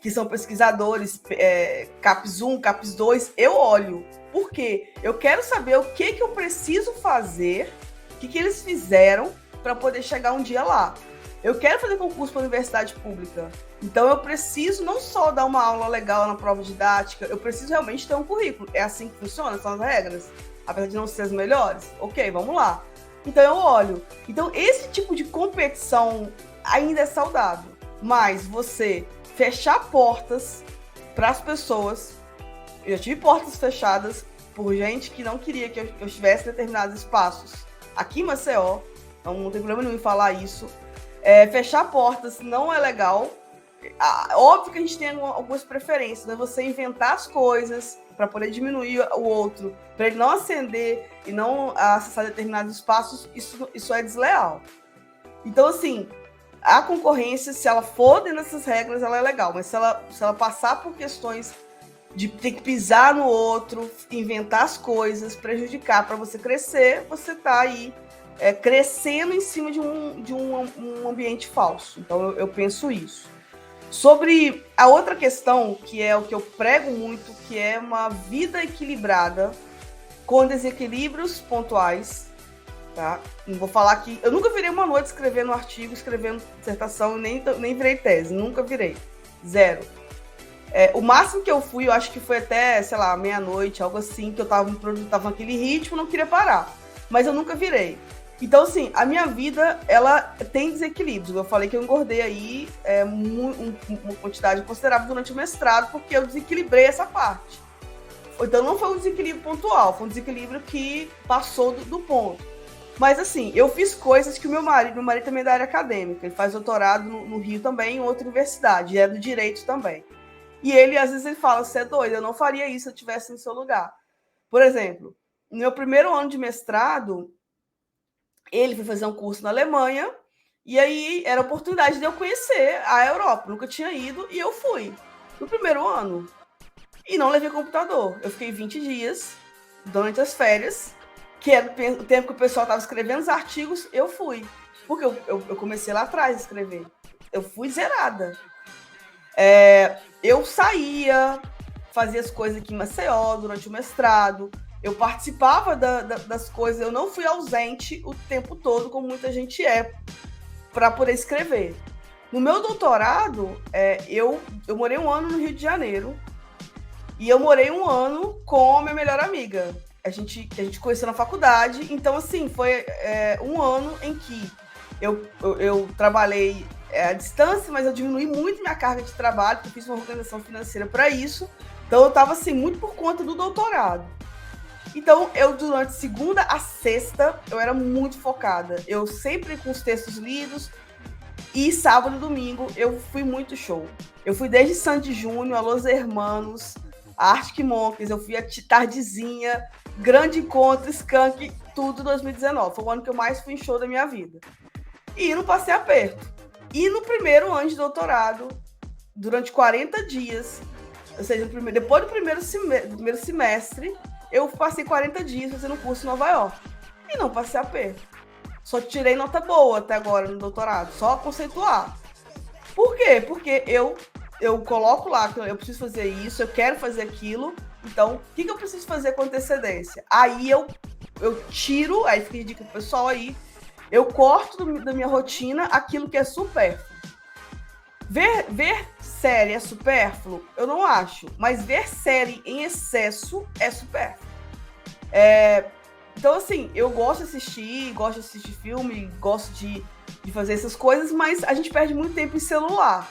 que são pesquisadores, CAPES 1, CAPES 2, eu olho. Por quê? Eu quero saber o que eu preciso fazer, o que eles fizeram para poder chegar um dia lá. Eu quero fazer concurso para a universidade pública. Então, eu preciso não só dar uma aula legal na prova didática, eu preciso realmente ter um currículo. É assim que funciona? São as regras? Apesar de não ser as melhores? Ok, vamos lá. Então, eu olho. Então, esse tipo de competição ainda é saudável. Mas você fechar portas para as pessoas... Eu já tive portas fechadas por gente que não queria que eu estivesse em determinados espaços. Aqui em Maceió, não tem problema nenhum em falar isso. Fechar portas não é legal. Óbvio que a gente tem algumas preferências, né? Você inventar as coisas para poder diminuir o outro, para ele não ascender e não acessar determinados espaços, isso é desleal. Então, assim, a concorrência, se ela for dentro dessas regras, ela é legal, mas se ela passar por questões de ter que pisar no outro, inventar as coisas, prejudicar para você crescer, você está aí crescendo em cima de um ambiente falso. Então, eu penso isso. Sobre a outra questão, que é o que eu prego muito, que é uma vida equilibrada, com desequilíbrios pontuais, tá? Não vou falar que... Eu nunca virei uma noite escrevendo artigo, escrevendo dissertação, nem virei tese, nunca virei. Zero. O máximo que eu fui, eu acho que foi até, sei lá, meia-noite, algo assim, que eu tava naquele ritmo, não queria parar. Mas eu nunca virei. Então, assim, a minha vida, ela tem desequilíbrios. Eu falei que eu engordei aí uma quantidade considerável durante o mestrado, porque eu desequilibrei essa parte. Então, não foi um desequilíbrio pontual, foi um desequilíbrio que passou do ponto. Mas, assim, eu fiz coisas que meu marido também é da área acadêmica, ele faz doutorado no Rio também, em outra universidade, é do direito também. E ele, às vezes, ele fala, você é doido, eu não faria isso se eu estivesse no seu lugar. Por exemplo, no meu primeiro ano de mestrado, ele foi fazer um curso na Alemanha, e aí era a oportunidade de eu conhecer a Europa. Nunca tinha ido, e eu fui. No primeiro ano. E não levei computador. Eu fiquei 20 dias, durante as férias, que era o tempo que o pessoal estava escrevendo os artigos, eu fui. Porque eu comecei lá atrás a escrever. Eu fui zerada. Eu saía, fazia as coisas aqui em Maceió durante o mestrado, eu participava das coisas, eu não fui ausente o tempo todo, como muita gente para poder escrever. No meu doutorado, eu morei um ano no Rio de Janeiro, e eu morei um ano com a minha melhor amiga. A gente conheceu na faculdade, então, assim, foi um ano em que eu trabalhei à distância, mas eu diminui muito minha carga de trabalho, porque eu fiz uma organização financeira para isso. Então, eu estava assim, muito por conta do doutorado. Então, durante segunda a sexta, eu era muito focada. Eu sempre com os textos lidos, e sábado e domingo, eu fui muito show. Eu fui desde Sandy Júnior, a Los Hermanos, a Arctic Monkeys, eu fui a Tardezinha, Grande Encontro, Skank, tudo 2019. Foi o ano que eu mais fui em show da minha vida. E não passei aperto. E no primeiro ano de doutorado, durante 40 dias, ou seja, depois do primeiro semestre, eu passei 40 dias fazendo curso em Nova York. E não passei aperto. Só tirei nota boa até agora no doutorado, só conceituar. Por quê? Porque eu coloco lá que eu preciso fazer isso, eu quero fazer aquilo, então o que eu preciso fazer com antecedência? Aí eu tiro, aí fica dica pro pessoal aí, eu corto da minha rotina aquilo que é supérfluo. Ver série é supérfluo? Eu não acho. Mas ver série em excesso é supérfluo. Então, assim, eu gosto de assistir filme, gosto de fazer essas coisas, mas a gente perde muito tempo em celular.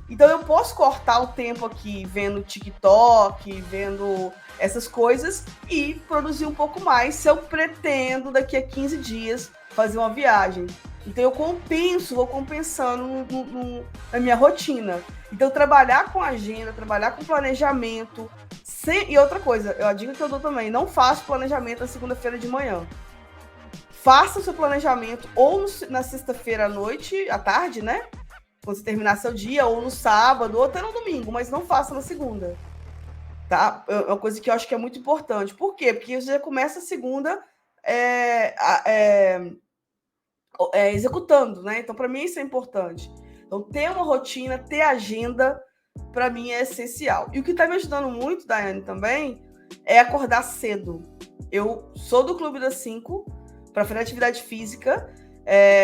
Então, eu posso cortar o tempo aqui vendo TikTok, vendo essas coisas e produzir um pouco mais se eu pretendo, daqui a 15 dias, fazer uma viagem. Então, eu vou compensando na minha rotina. Então, trabalhar com agenda, trabalhar com planejamento. E outra coisa, a dica que eu dou também, não faça planejamento na segunda-feira de manhã. Faça o seu planejamento ou na sexta-feira à noite, à tarde, né? Quando você terminar seu dia, ou no sábado, ou até no domingo, mas não faça na segunda. Tá? É uma coisa que eu acho que é muito importante. Por quê? Porque você já começa a segunda executando, né? Então, para mim, isso é importante. Então, ter uma rotina, ter agenda, para mim é essencial. E o que está me ajudando muito, Daiane, também, é acordar cedo. Eu sou do Clube das 5 para fazer atividade física.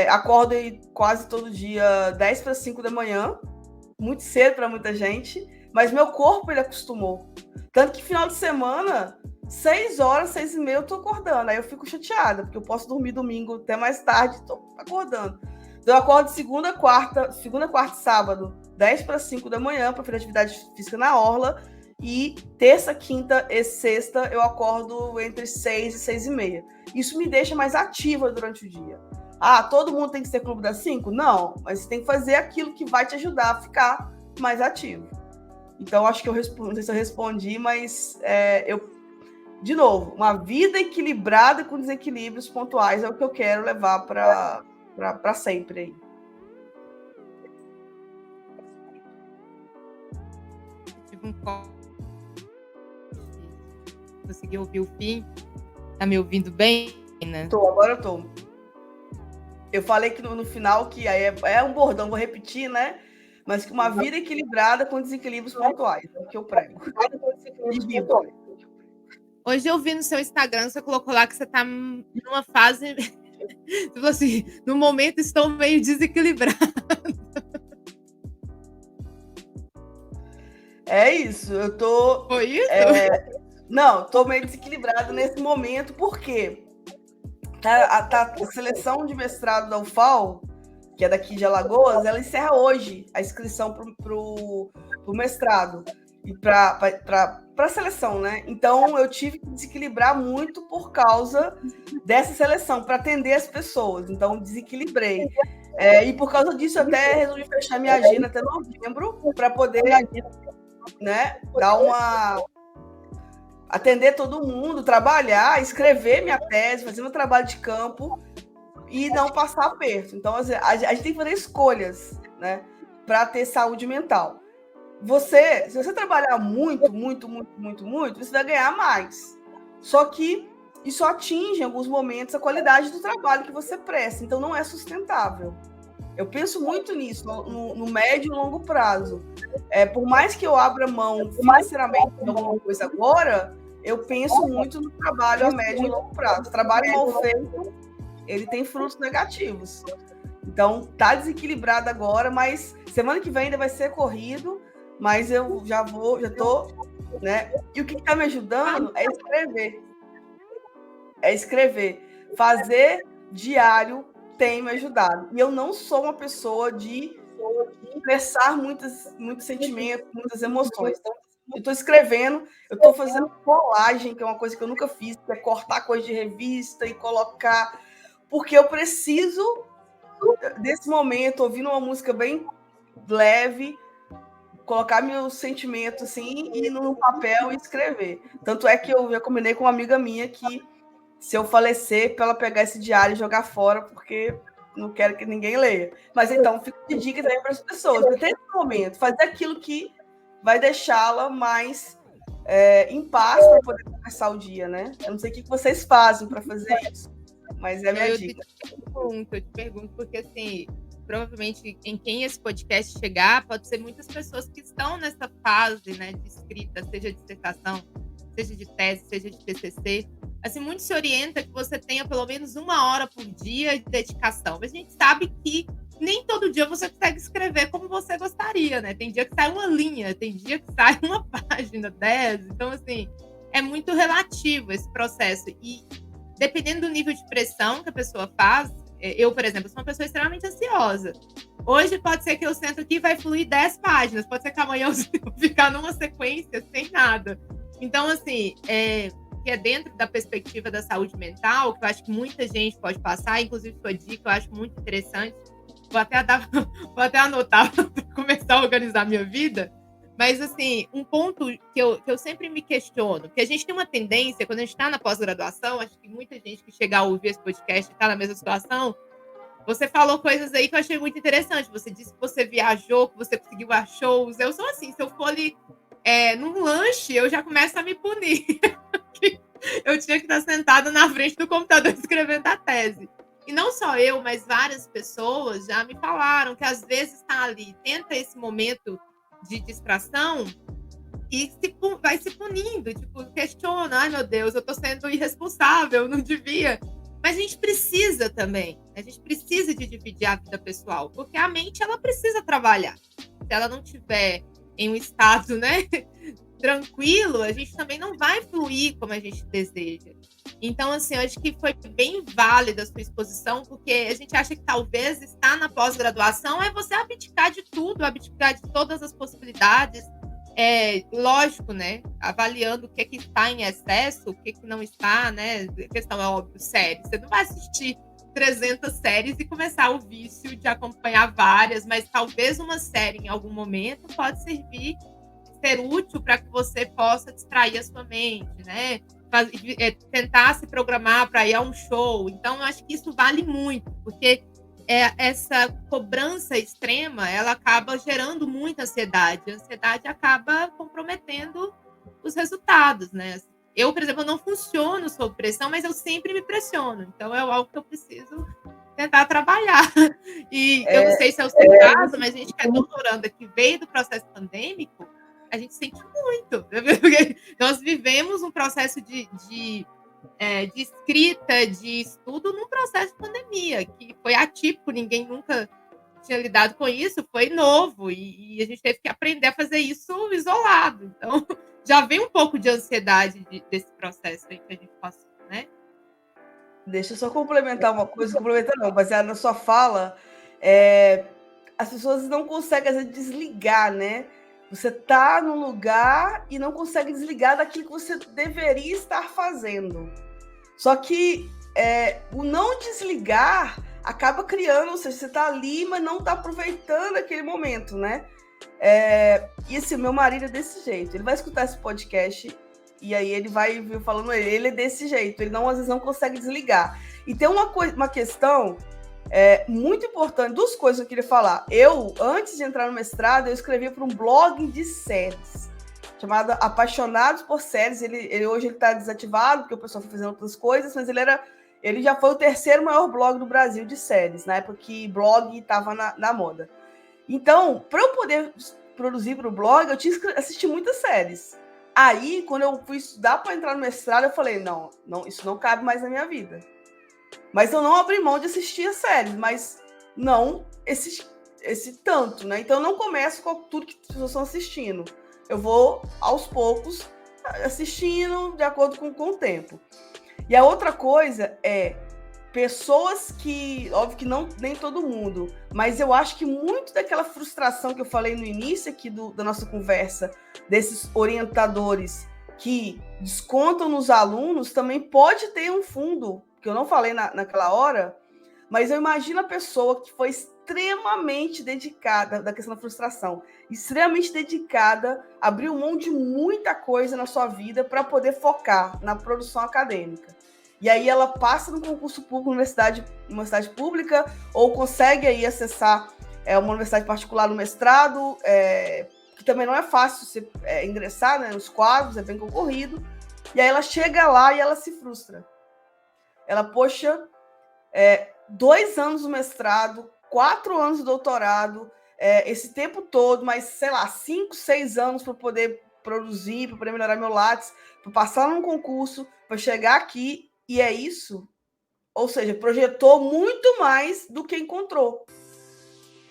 Acordo aí quase todo dia 10 para 5 da manhã, muito cedo para muita gente, mas meu corpo ele acostumou. Tanto que final de semana, 6 horas, 6 e meia, eu tô acordando. Aí eu fico chateada, porque eu posso dormir domingo até mais tarde e tô acordando. Então eu acordo segunda, quarta e sábado, 10 para 5 da manhã, para fazer atividade física na orla. E terça, quinta e sexta eu acordo entre 6 e 6 e meia. Isso me deixa mais ativa durante o dia. Todo mundo tem que ser Clube das 5? Não, mas você tem que fazer aquilo que vai te ajudar a ficar mais ativo. Então, acho que não sei se eu respondi, mas de novo, uma vida equilibrada com desequilíbrios pontuais é o que eu quero levar para sempre aí. Tive um call. Consegui ouvir o fim. Tá me ouvindo bem, né? Agora eu tô. Eu falei que no final, que aí é um bordão, vou repetir, né? mas que uma vida equilibrada com desequilíbrios pontuais, é o que eu prego. E vivo. Hoje eu vi no seu Instagram, você colocou lá que você tá numa fase, tipo assim, no momento estou meio desequilibrada. É isso, eu tô... Foi isso? Não, tô meio desequilibrada nesse momento, porque a seleção de mestrado da UFAL, que é daqui de Alagoas, ela encerra hoje a inscrição pro mestrado e para a seleção, né? Então eu tive que desequilibrar muito por causa dessa seleção, para atender as pessoas. Então desequilibrei. E por causa disso, eu até resolvi fechar minha agenda até novembro, para poder, né, atender todo mundo, trabalhar, escrever minha tese, fazer meu trabalho de campo e não passar aperto. Então, a gente tem que fazer escolhas, né, para ter saúde mental. Se você trabalhar muito, você vai ganhar mais. Só que isso atinge, em alguns momentos, a qualidade do trabalho que você presta. Então, não é sustentável. Eu penso muito nisso, no médio e longo prazo. Por mais que eu abra mão financeiramente de alguma coisa agora, eu penso muito no trabalho a médio e longo prazo. O trabalho mal feito, ele tem frutos negativos. Então, tá desequilibrado agora, mas semana que vem ainda vai ser corrido, mas eu já tô, né? E o que está me ajudando é escrever. Fazer diário tem me ajudado. E eu não sou uma pessoa de expressar muitos sentimentos, muitas emoções. Então, eu estou escrevendo, eu estou fazendo colagem, que é uma coisa que eu nunca fiz, que é cortar coisa de revista e colocar, porque eu preciso desse momento, ouvindo uma música bem leve, colocar meus sentimentos assim, ir no papel e escrever. Tanto é que eu já combinei com uma amiga minha que, se eu falecer, para ela pegar esse diário e jogar fora, porque não quero que ninguém leia. Mas então, fica de dica também para as pessoas. Até esse momento, fazer aquilo que vai deixá-la mais em paz para poder começar o dia, né? Eu não sei o que vocês fazem para fazer isso, mas é a minha dica. Eu te pergunto, porque assim, provavelmente em quem esse podcast chegar, pode ser muitas pessoas que estão nessa fase, né, de escrita, seja de dissertação, seja de tese, seja de TCC. Assim, muito se orienta que você tenha pelo menos 1 hora por dia de dedicação. Mas a gente sabe que nem todo dia você consegue escrever como você gostaria, né? Tem dia que sai uma linha, tem dia que sai uma página, 10. Então, assim, é muito relativo esse processo. E dependendo do nível de pressão que a pessoa faz, eu, por exemplo, sou uma pessoa extremamente ansiosa. Hoje pode ser que eu sento aqui e vai fluir 10 páginas. Pode ser que amanhã eu ficar numa sequência sem nada. Então, assim, que é dentro da perspectiva da saúde mental, que eu acho que muita gente pode passar, inclusive sua dica, eu acho muito interessante. Vou até anotar para começar a organizar minha vida. Mas, assim, um ponto que eu sempre me questiono, que a gente tem uma tendência, quando a gente está na pós-graduação, acho que muita gente que chegar a ouvir esse podcast está na mesma situação. Você falou coisas aí que eu achei muito interessante. Você disse que você viajou, que você conseguiu a shows. Eu sou assim, se eu for ali num lanche, eu já começo a me punir. Eu tinha que estar sentada na frente do computador escrevendo a tese. E não só eu, mas várias pessoas já me falaram que às vezes está ali, tenta esse momento de distração e vai se punindo, tipo, questiona, ai meu Deus, eu estou sendo irresponsável, não devia. Mas a gente precisa também, a gente precisa de dividir a vida pessoal, porque a mente, ela precisa trabalhar. Se ela não tiver em um estado, né, tranquilo, a gente também não vai fluir como a gente deseja. Então, assim, eu acho que foi bem válida a sua exposição, porque a gente acha que talvez estar na pós-graduação é você abdicar de tudo, abdicar de todas as possibilidades. Lógico, né? Avaliando o que está em excesso, o que não está, né? A questão é óbvio, série. Você não vai assistir 300 séries e começar o vício de acompanhar várias, mas talvez uma série em algum momento pode ser útil para que você possa distrair a sua mente, né? Tentar se programar para ir a um show. Então, eu acho que isso vale muito, porque essa cobrança extrema, ela acaba gerando muita ansiedade. A ansiedade acaba comprometendo os resultados, né? Eu, por exemplo, não funciono sob pressão, mas eu sempre me pressiono. Então, é algo que eu preciso tentar trabalhar. E eu não sei se é o seu caso, mas a gente que é doutoranda, que veio do processo pandêmico, a gente sente muito. Porque nós vivemos um processo de escrita, de estudo num processo de pandemia, que foi atípico, ninguém nunca tinha lidado com isso, foi novo, e a gente teve que aprender a fazer isso isolado. Então, já vem um pouco de ansiedade desse processo aí que a gente passou, né? Deixa eu só complementar uma coisa, baseado na sua fala, as pessoas não conseguem, às vezes, desligar, né? Você está num lugar e não consegue desligar daquilo que você deveria estar fazendo. Só que o não desligar acaba criando, ou seja, você está ali, mas não está aproveitando aquele momento, né? E assim, meu marido é desse jeito. Ele vai escutar esse podcast e aí ele vai vir falando, ele é desse jeito, ele não, às vezes não consegue desligar. E tem uma questão muito importante, duas coisas que eu queria falar. Eu, antes de entrar no mestrado, eu escrevia para um blog de séries, chamado Apaixonados por Séries. Hoje ele está desativado, porque o pessoal foi fazendo outras coisas, mas ele já foi o terceiro maior blog do Brasil de séries, na época que blog estava na moda. Então, para eu poder produzir para o blog, eu tinha que assistir muitas séries. Aí, quando eu fui estudar para entrar no mestrado, eu falei, não, isso não cabe mais na minha vida. Mas eu não abri mão de assistir as séries, mas não esse tanto, né? Então, eu não começo com tudo que as pessoas estão assistindo. Eu vou, aos poucos, assistindo de acordo com o tempo. E a outra coisa é pessoas que, óbvio que não nem todo mundo, mas eu acho que muito daquela frustração que eu falei no início aqui da nossa conversa, desses orientadores que descontam nos alunos, também pode ter um fundo, que eu não falei naquela hora, mas eu imagino a pessoa que foi extremamente dedicada, da questão da frustração, extremamente dedicada, abriu mão de muita coisa na sua vida para poder focar na produção acadêmica. E aí ela passa no concurso público, universidade pública, ou consegue aí acessar uma universidade particular no mestrado, que também não é fácil você ingressar, né, nos quadros, é bem concorrido. E aí ela chega lá e ela se frustra. Ela, 2 anos no mestrado, 4 anos de doutorado, esse tempo todo, mas, sei lá, 5, 6 anos para poder produzir, para poder melhorar meu Lattes, para passar num concurso, para chegar aqui. E é isso, ou seja, projetou muito mais do que encontrou.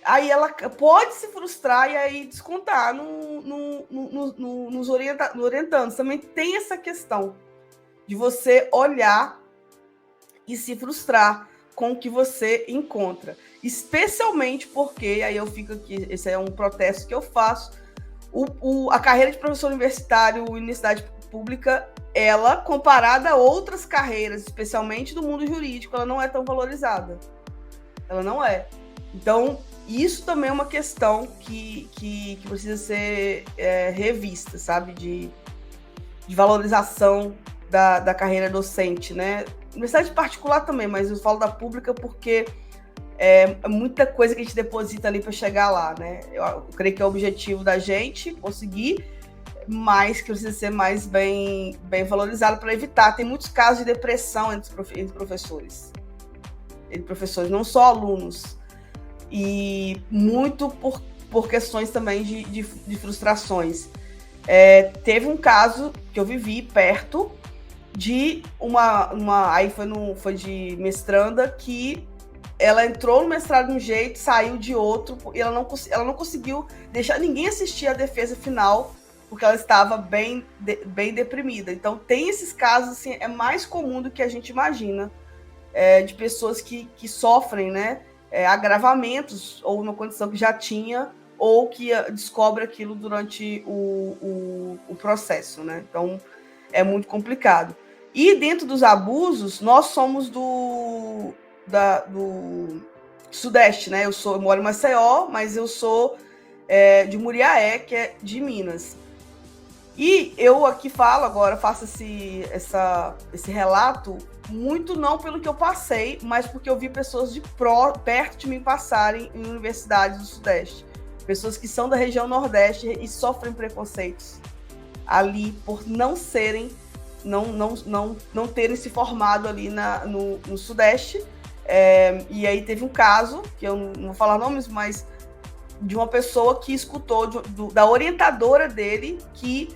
Aí ela pode se frustrar e aí descontar nos orientandos. Também tem essa questão de você olhar e se frustrar com o que você encontra. Especialmente porque, aí eu fico aqui, esse é um protesto que eu faço, a carreira de professor universitário, universidade pública, ela, comparada a outras carreiras, especialmente do mundo jurídico, ela não é tão valorizada. Ela não é. Então, isso também é uma questão que precisa ser revista, sabe? De valorização da carreira docente, né? Universidade particular também, mas eu falo da pública porque é muita coisa que a gente deposita ali para chegar lá, né? Eu creio que é o objetivo da gente conseguir, mas que precisa ser mais bem valorizado para evitar. Tem muitos casos de depressão entre professores. Entre professores, não só alunos. E muito por questões também de frustrações. Teve um caso que eu vivi perto de aí foi de mestranda, que ela entrou no mestrado de um jeito, saiu de outro, e ela não conseguiu deixar ninguém assistir a defesa final, porque ela estava bem deprimida. Então, tem esses casos, assim, é mais comum do que a gente imagina, de pessoas que sofrem, né, agravamentos, ou uma condição que já tinha, ou que descobre aquilo durante o processo, né? Então, é muito complicado. E dentro dos abusos, nós somos do Sudeste, né? Eu moro em Maceió, mas eu sou de Muriaé, que é de Minas. E eu aqui faço esse relato, muito não pelo que eu passei, mas porque eu vi pessoas perto de mim passarem em universidades do Sudeste. Pessoas que são da região Nordeste e sofrem preconceitos ali por não terem se formado ali no Sudeste. E aí teve um caso, que eu não vou falar nomes, mas de uma pessoa que escutou da orientadora dele que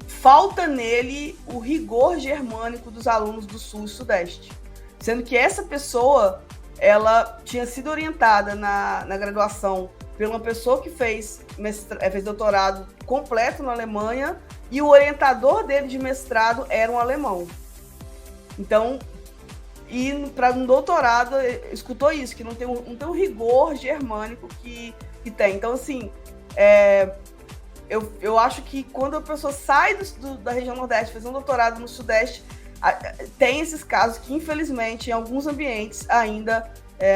falta nele o rigor germânico dos alunos do Sul e Sudeste. Sendo que essa pessoa, ela tinha sido orientada na graduação por uma pessoa que fez doutorado completo na Alemanha, e o orientador dele de mestrado era um alemão. Então, e para um doutorado, escutou isso, que não tem um rigor germânico que tem. Então, assim, eu acho que quando a pessoa sai da região Nordeste, faz um doutorado no Sudeste, tem esses casos que, infelizmente, em alguns ambientes ainda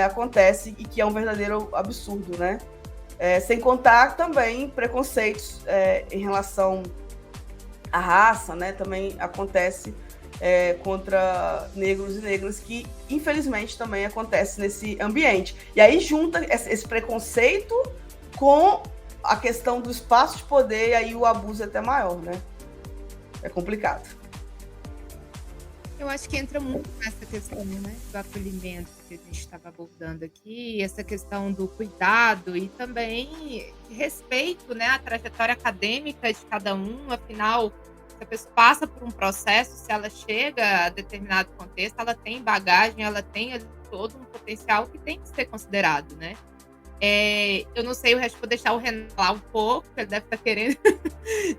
acontece, e que é um verdadeiro absurdo, né? Sem contar também preconceitos em relação à raça, né? Também acontece contra negros e negras, que infelizmente também acontece nesse ambiente. E aí junta esse preconceito com a questão do espaço de poder, e aí o abuso é até maior, né? É complicado. Eu acho que entra muito nessa questão, né, do acolhimento que a gente estava abordando aqui, essa questão do cuidado e também respeito, né, à trajetória acadêmica de cada um. Afinal, se a pessoa passa por um processo, se ela chega a determinado contexto, ela tem bagagem, ela tem todo um potencial que tem que ser considerado, né? Eu não sei, o resto vou deixar o Renan falar um pouco, ele deve estar querendo,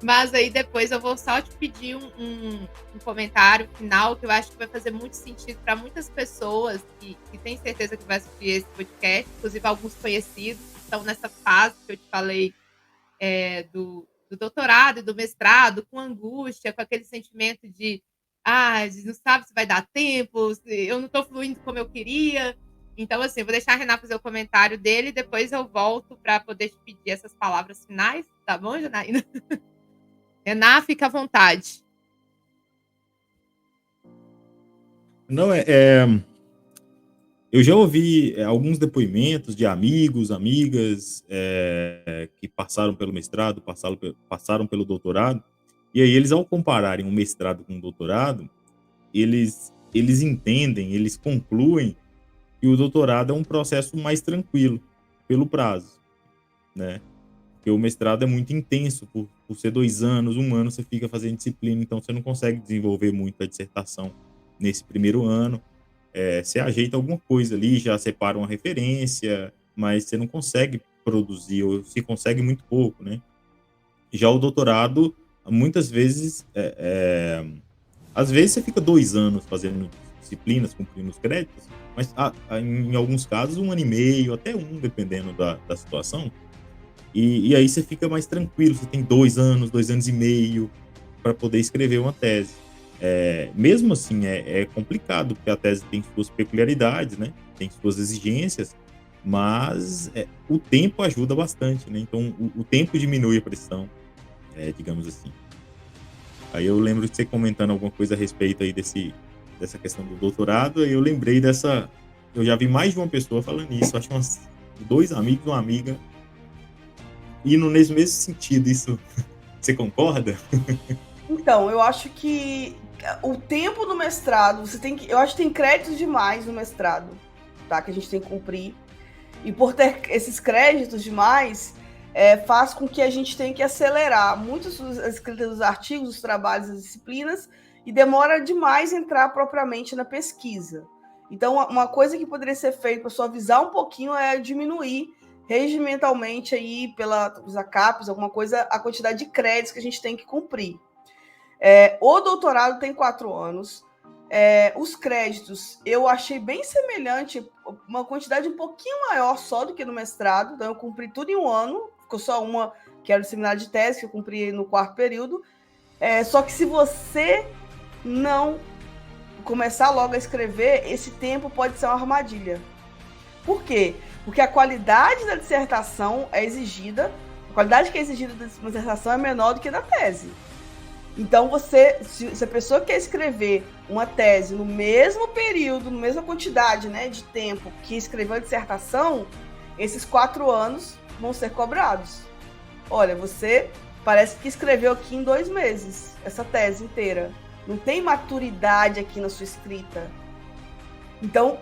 mas aí depois eu vou só te pedir um comentário final, que eu acho que vai fazer muito sentido para muitas pessoas que têm certeza que vai assistir esse podcast, inclusive alguns conhecidos que estão nessa fase que eu te falei do doutorado e do mestrado, com angústia, com aquele sentimento de não sabe se vai dar tempo, eu não estou fluindo como eu queria. Então, assim, eu vou deixar a Renan fazer o comentário dele e depois eu volto para poder te pedir essas palavras finais, tá bom, Janaína? Renan, fica à vontade. Não, eu já ouvi alguns depoimentos de amigos, amigas que passaram pelo mestrado, passaram pelo doutorado, e aí eles, ao compararem um mestrado com um doutorado, eles entendem, eles concluem que o doutorado é um processo mais tranquilo, pelo prazo, né? Porque o mestrado é muito intenso, por ser 2 anos, 1 ano você fica fazendo disciplina, então você não consegue desenvolver muito a dissertação nesse primeiro ano. Você ajeita alguma coisa ali, já separa uma referência, mas você não consegue produzir, ou se consegue muito pouco, né? Já o doutorado, muitas vezes, às vezes você fica 2 anos fazendo disciplinas, cumprindo os créditos, mas em alguns casos 1 ano e meio, até 1, dependendo da situação, e aí você fica mais tranquilo, você tem 2 anos, 2 anos e meio para poder escrever uma tese. Mesmo assim, é complicado, porque a tese tem suas peculiaridades, né? Tem suas exigências, mas o tempo ajuda bastante, né? Então, o tempo diminui a pressão, digamos assim. Aí eu lembro de você comentando alguma coisa a respeito aí dessa questão do doutorado, e eu lembrei eu já vi mais de uma pessoa falando isso, acho que 2 amigos, uma amiga, indo nesse mesmo sentido. Isso, você concorda? Então, eu acho que o tempo do mestrado, eu acho que tem créditos demais no mestrado, tá? Que a gente tem que cumprir. E por ter esses créditos demais, faz com que a gente tenha que acelerar muito a escrita dos artigos, dos trabalhos, das disciplinas, e demora demais entrar propriamente na pesquisa. Então, uma coisa que poderia ser feita para suavizar um pouquinho é diminuir regimentalmente aí pelos ACAPES, alguma coisa, a quantidade de créditos que a gente tem que cumprir. O doutorado tem 4 anos. Os créditos eu achei bem semelhante, uma quantidade um pouquinho maior só do que no mestrado. Então, eu cumpri tudo em 1 ano, ficou só uma, que era o seminário de tese, que eu cumpri no 4º período. Só que se você não começar logo a escrever, esse tempo pode ser uma armadilha. Por quê? Porque a qualidade da dissertação é exigida, a qualidade que é exigida da dissertação é menor do que da tese. Então, se a pessoa quer escrever uma tese no mesmo período, na mesma quantidade, né, de tempo que escreveu a dissertação, esses 4 anos vão ser cobrados. Olha, você parece que escreveu aqui em 2 meses, essa tese inteira. Não tem maturidade aqui na sua escrita. Então,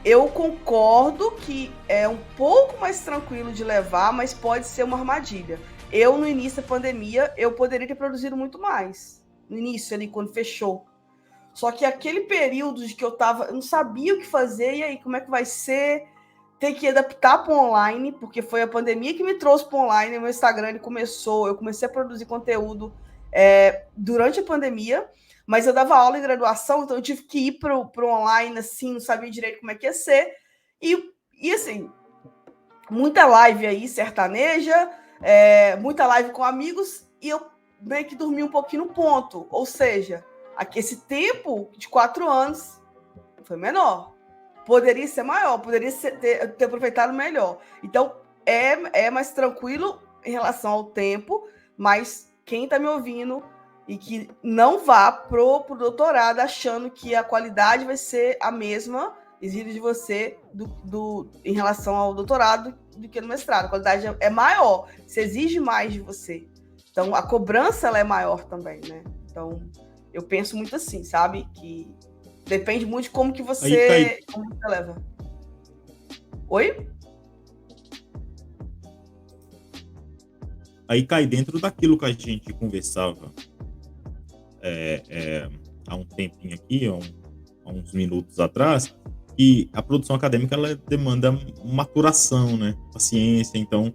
Eu concordo que é um pouco mais tranquilo de levar, mas pode ser uma armadilha. Eu, no início da pandemia, eu poderia ter produzido muito mais. No início, ali, quando fechou. Só que aquele período de que eu não sabia o que fazer, e aí, como é que vai ser? Ter que adaptar para o online, porque foi a pandemia que me trouxe para o online. Meu Instagram eu comecei a produzir conteúdo durante a pandemia, mas eu dava aula em graduação, então eu tive que ir para o online, assim, não sabia direito como é que ia ser. E assim, muita live aí, sertaneja, muita live com amigos, e eu meio que dormi um pouquinho no ponto. Ou seja, esse tempo de 4 anos foi menor. Poderia ser maior, poderia ter aproveitado melhor. Então, é mais tranquilo em relação ao tempo, mas quem está me ouvindo e que não vá pro doutorado achando que a qualidade vai ser a mesma, exige de você em relação ao doutorado do que no mestrado. A qualidade é maior, se exige mais de você. Então, a cobrança ela é maior também, né? Então, eu penso muito assim, sabe? Que depende muito de como você leva. Oi? Aí cai dentro daquilo que a gente conversava há um tempinho aqui, há uns minutos atrás, que a produção acadêmica ela demanda maturação, né? Paciência. Então,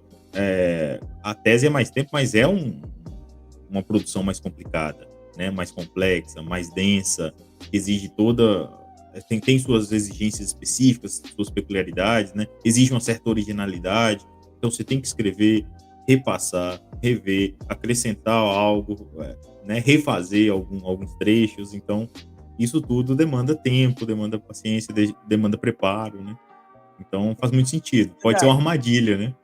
a tese é mais tempo, mas é uma produção mais complicada, né? Mais complexa, mais densa, exige tem suas exigências específicas, suas peculiaridades, né? Exige uma certa originalidade. Então, você tem que escrever, repassar, rever, acrescentar algo, né? Refazer alguns trechos. Então, isso tudo demanda tempo, demanda paciência, demanda preparo, né? Então, faz muito sentido. Pode ser uma armadilha, né?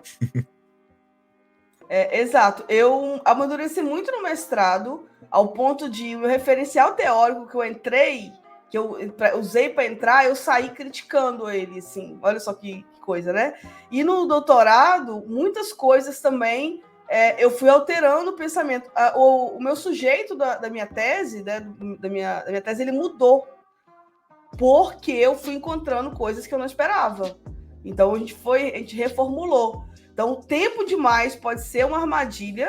Exato. Eu amadureci muito no mestrado, ao ponto de o referencial teórico que eu entrei, que eu usei para entrar, eu saí criticando ele, assim. Olha só que coisa, né? E no doutorado, muitas coisas também eu fui alterando o pensamento. O meu sujeito da minha tese, né, da minha tese, ele mudou, porque eu fui encontrando coisas que eu não esperava. Então, a gente reformulou. Então, o tempo demais pode ser uma armadilha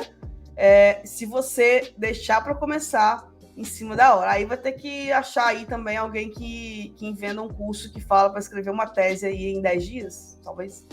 se você deixar para começar em cima da hora. Aí vai ter que achar aí também alguém que invenda um curso que fala para escrever uma tese aí em 10 dias, talvez,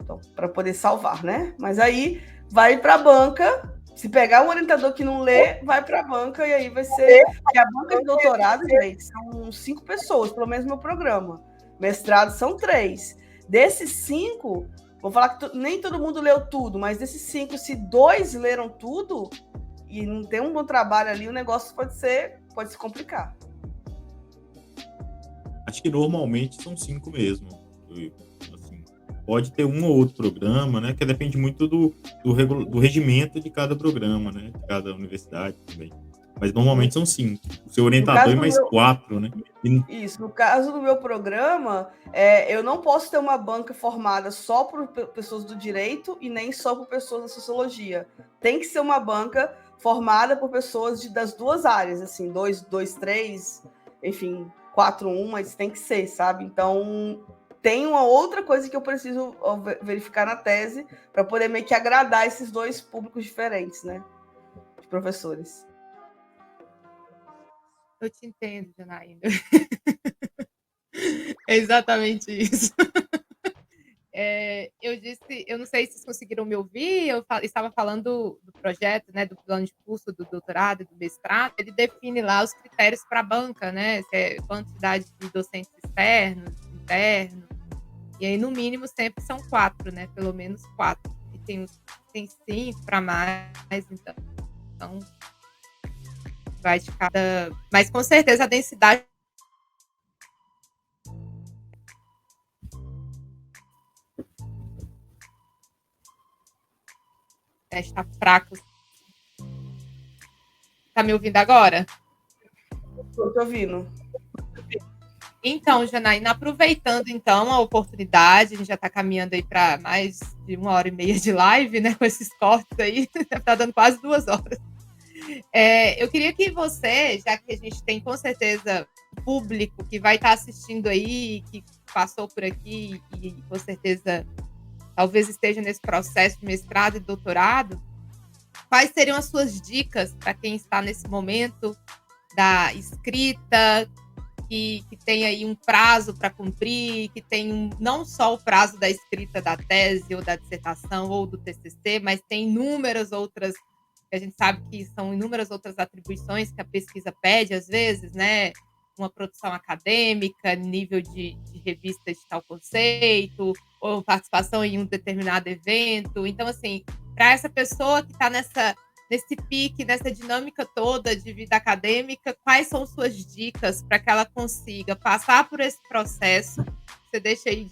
então, para poder salvar, né? Mas aí vai para a banca. Se pegar um orientador que não lê, vai para a banca e aí vai ser... Porque a banca de doutorado, gente, são 5 pessoas, pelo menos no meu programa. Mestrado são 3. Desses 5... Vou falar que nem todo mundo leu tudo, mas desses 5, se 2 leram tudo e não tem um bom trabalho ali, o negócio pode se complicar. Acho que normalmente são 5 mesmo. Assim, pode ter um ou outro programa, né? Que depende muito do regimento de cada programa, né? De cada universidade também. Mas normalmente são 5. O seu orientador e mais 4, né? Isso. No caso do meu programa, eu não posso ter uma banca formada só por pessoas do direito e nem só por pessoas da sociologia. Tem que ser uma banca formada por pessoas das duas áreas, assim, 2, 3, enfim, 4, 1, mas tem que ser, sabe? Então, tem uma outra coisa que eu preciso verificar na tese para poder meio que agradar esses 2 públicos diferentes, né? De professores. Eu te entendo, Janaína. É exatamente isso. Eu não sei se vocês conseguiram me ouvir, eu estava falando do projeto, né, do plano de curso do doutorado e do mestrado. Ele define lá os critérios para a banca, né, quantidade de docentes externos, internos, e aí no mínimo sempre são 4, né, pelo menos 4. E tem 5 para mais, então vai de cada... Mas com certeza a densidade está fraco. Tá me ouvindo agora? Estou te ouvindo. Então, Janaína, aproveitando então a oportunidade, a gente já está caminhando aí para mais de 1h30 de live, né? Com esses cortes aí, está dando quase 2 horas. Eu queria que você, já que a gente tem com certeza público que vai estar assistindo aí, que passou por aqui e com certeza talvez esteja nesse processo de mestrado e doutorado, quais seriam as suas dicas para quem está nesse momento da escrita, que tem aí um prazo para cumprir, que tem não só o prazo da escrita da tese ou da dissertação ou do TCC, mas tem inúmeras outras, que a gente sabe que são inúmeras outras atribuições que a pesquisa pede, às vezes, né? Uma produção acadêmica, nível de revista de tal conceito, ou participação em um determinado evento. Então, assim, para essa pessoa que está nesse pique, nessa dinâmica toda de vida acadêmica, quais são suas dicas para que ela consiga passar por esse processo? Você deixa aí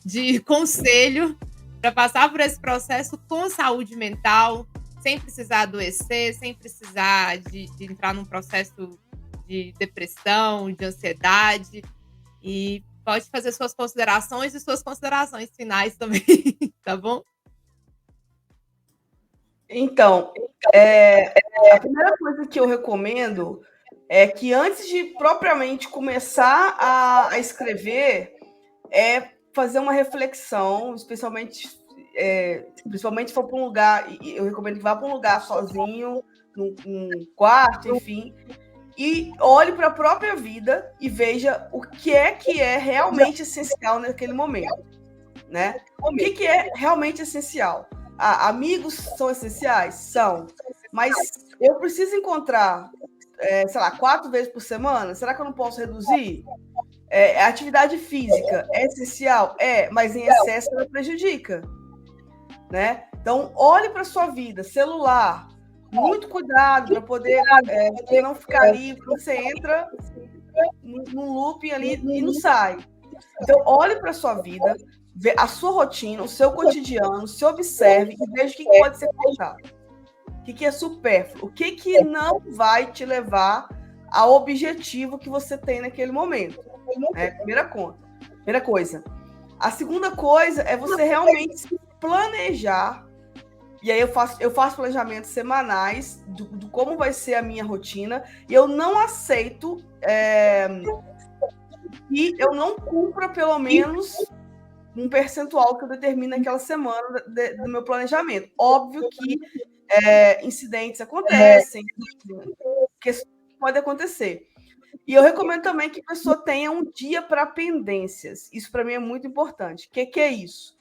de conselho para passar por esse processo com saúde mental, sem precisar adoecer, sem precisar de entrar num processo de depressão, de ansiedade, e pode fazer suas considerações e suas considerações finais também, tá bom? Então, a primeira coisa que eu recomendo é que antes de propriamente começar a escrever, é fazer uma reflexão, principalmente se for para um lugar, eu recomendo que vá para um lugar sozinho, num quarto, enfim, e olhe para a própria vida e veja o que é realmente essencial naquele momento, né? O que é realmente essencial? Amigos são essenciais? São. Mas eu preciso encontrar, 4 vezes por semana? Será que eu não posso reduzir? A atividade física é essencial? Mas em excesso ela prejudica, né? Então, olhe para a sua vida, celular, muito cuidado para poder não ficar ali, porque você entra num looping ali e não sai. Então, olhe para a sua vida, vê a sua rotina, o seu cotidiano, se observe e veja o que pode ser cortado. O que é supérfluo, o que não vai te levar ao objetivo que você tem naquele momento. Primeira coisa. A segunda coisa é você realmente se planejar. E aí eu faço planejamentos semanais do como vai ser a minha rotina, e eu não aceito que eu não cumpra pelo menos um percentual que eu determino naquela semana do meu planejamento. Óbvio que incidentes acontecem, questões podem acontecer. E eu recomendo também que a pessoa tenha um dia para pendências. Isso para mim é muito importante. O que é isso?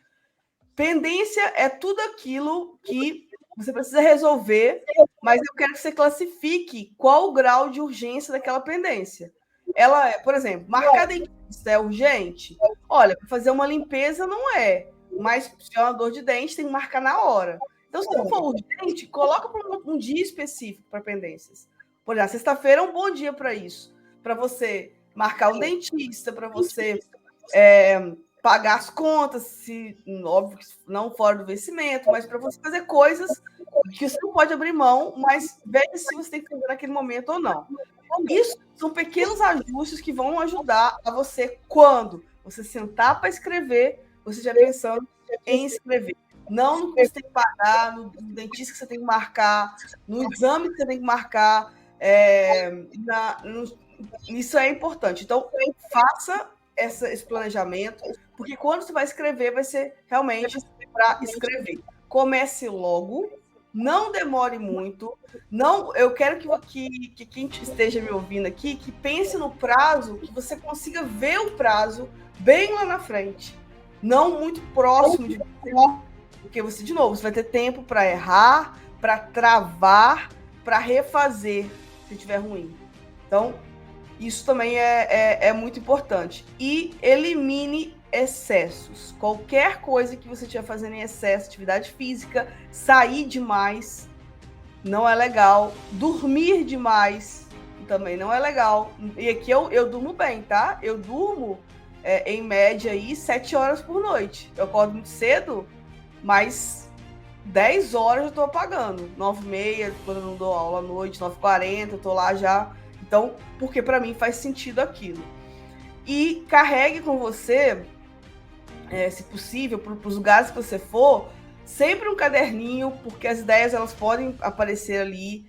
Pendência é tudo aquilo que você precisa resolver, mas eu quero que você classifique qual o grau de urgência daquela pendência. Ela é, por exemplo, marcar dentista é urgente? Olha, para fazer uma limpeza não é, mas se é uma dor de dente, tem que marcar na hora. Então, se não for urgente, coloca um dia específico para pendências. Por exemplo, sexta-feira é um bom dia para isso, para você marcar um dentista, para você pagar as contas, óbvio que não fora do vencimento, mas para você fazer coisas que você não pode abrir mão, mas veja se você tem que fazer naquele momento ou não. Isso são pequenos ajustes que vão ajudar a você, quando você sentar para escrever, você já pensando em escrever. Não no que você tem que pagar, no dentista que você tem que marcar, no exame que você tem que marcar. Isso é importante. Então, faça esse planejamento, porque quando você vai escrever, vai ser realmente para escrever. Comece logo, não demore muito. Não, eu quero que quem esteja me ouvindo aqui, que pense no prazo, que você consiga ver o prazo bem lá na frente, não muito próximo de você, porque você, de novo, você vai ter tempo para errar, para travar, para refazer, se estiver ruim. Então, isso também é muito importante. E elimine excessos. Qualquer coisa que você estiver fazendo em excesso, atividade física, sair demais, não é legal. Dormir demais também não é legal. E aqui eu durmo bem, tá? Eu durmo, em média, aí, 7 horas por noite. Eu acordo muito cedo, mas 10 horas eu estou apagando. 9h30, quando eu não dou aula à noite, 9h40, eu estou lá já. Então, porque para mim faz sentido aquilo. E carregue com você, se possível, para os lugares que você for, sempre um caderninho, porque as ideias elas podem aparecer ali.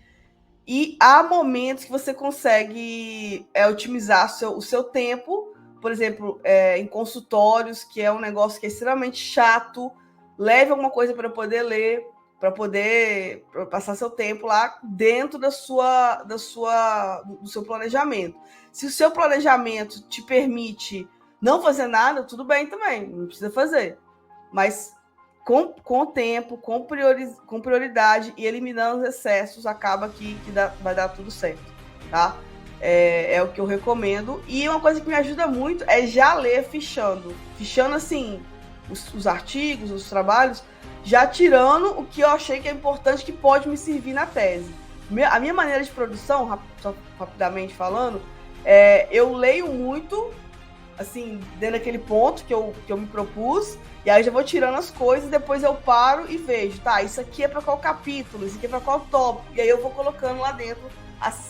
E há momentos que você consegue otimizar o seu tempo por exemplo, em consultórios, que é um negócio que é extremamente chato, leve alguma coisa para poder ler, para poder passar seu tempo lá dentro do seu planejamento. Se o seu planejamento te permite não fazer nada, tudo bem também, não precisa fazer. Mas com tempo, com prioridade e eliminando os excessos, acaba que vai dar tudo certo, tá? É o que eu recomendo. E uma coisa que me ajuda muito é já ler fichando. Fichando, assim, os artigos, os trabalhos, já tirando o que eu achei que é importante, que pode me servir na tese. A minha maneira de produção, só rapidamente falando, eu leio muito, assim, dentro daquele ponto que eu me propus, e aí eu já vou tirando as coisas, depois eu paro e vejo, tá, isso aqui é para qual capítulo, isso aqui é para qual tópico, e aí eu vou colocando lá dentro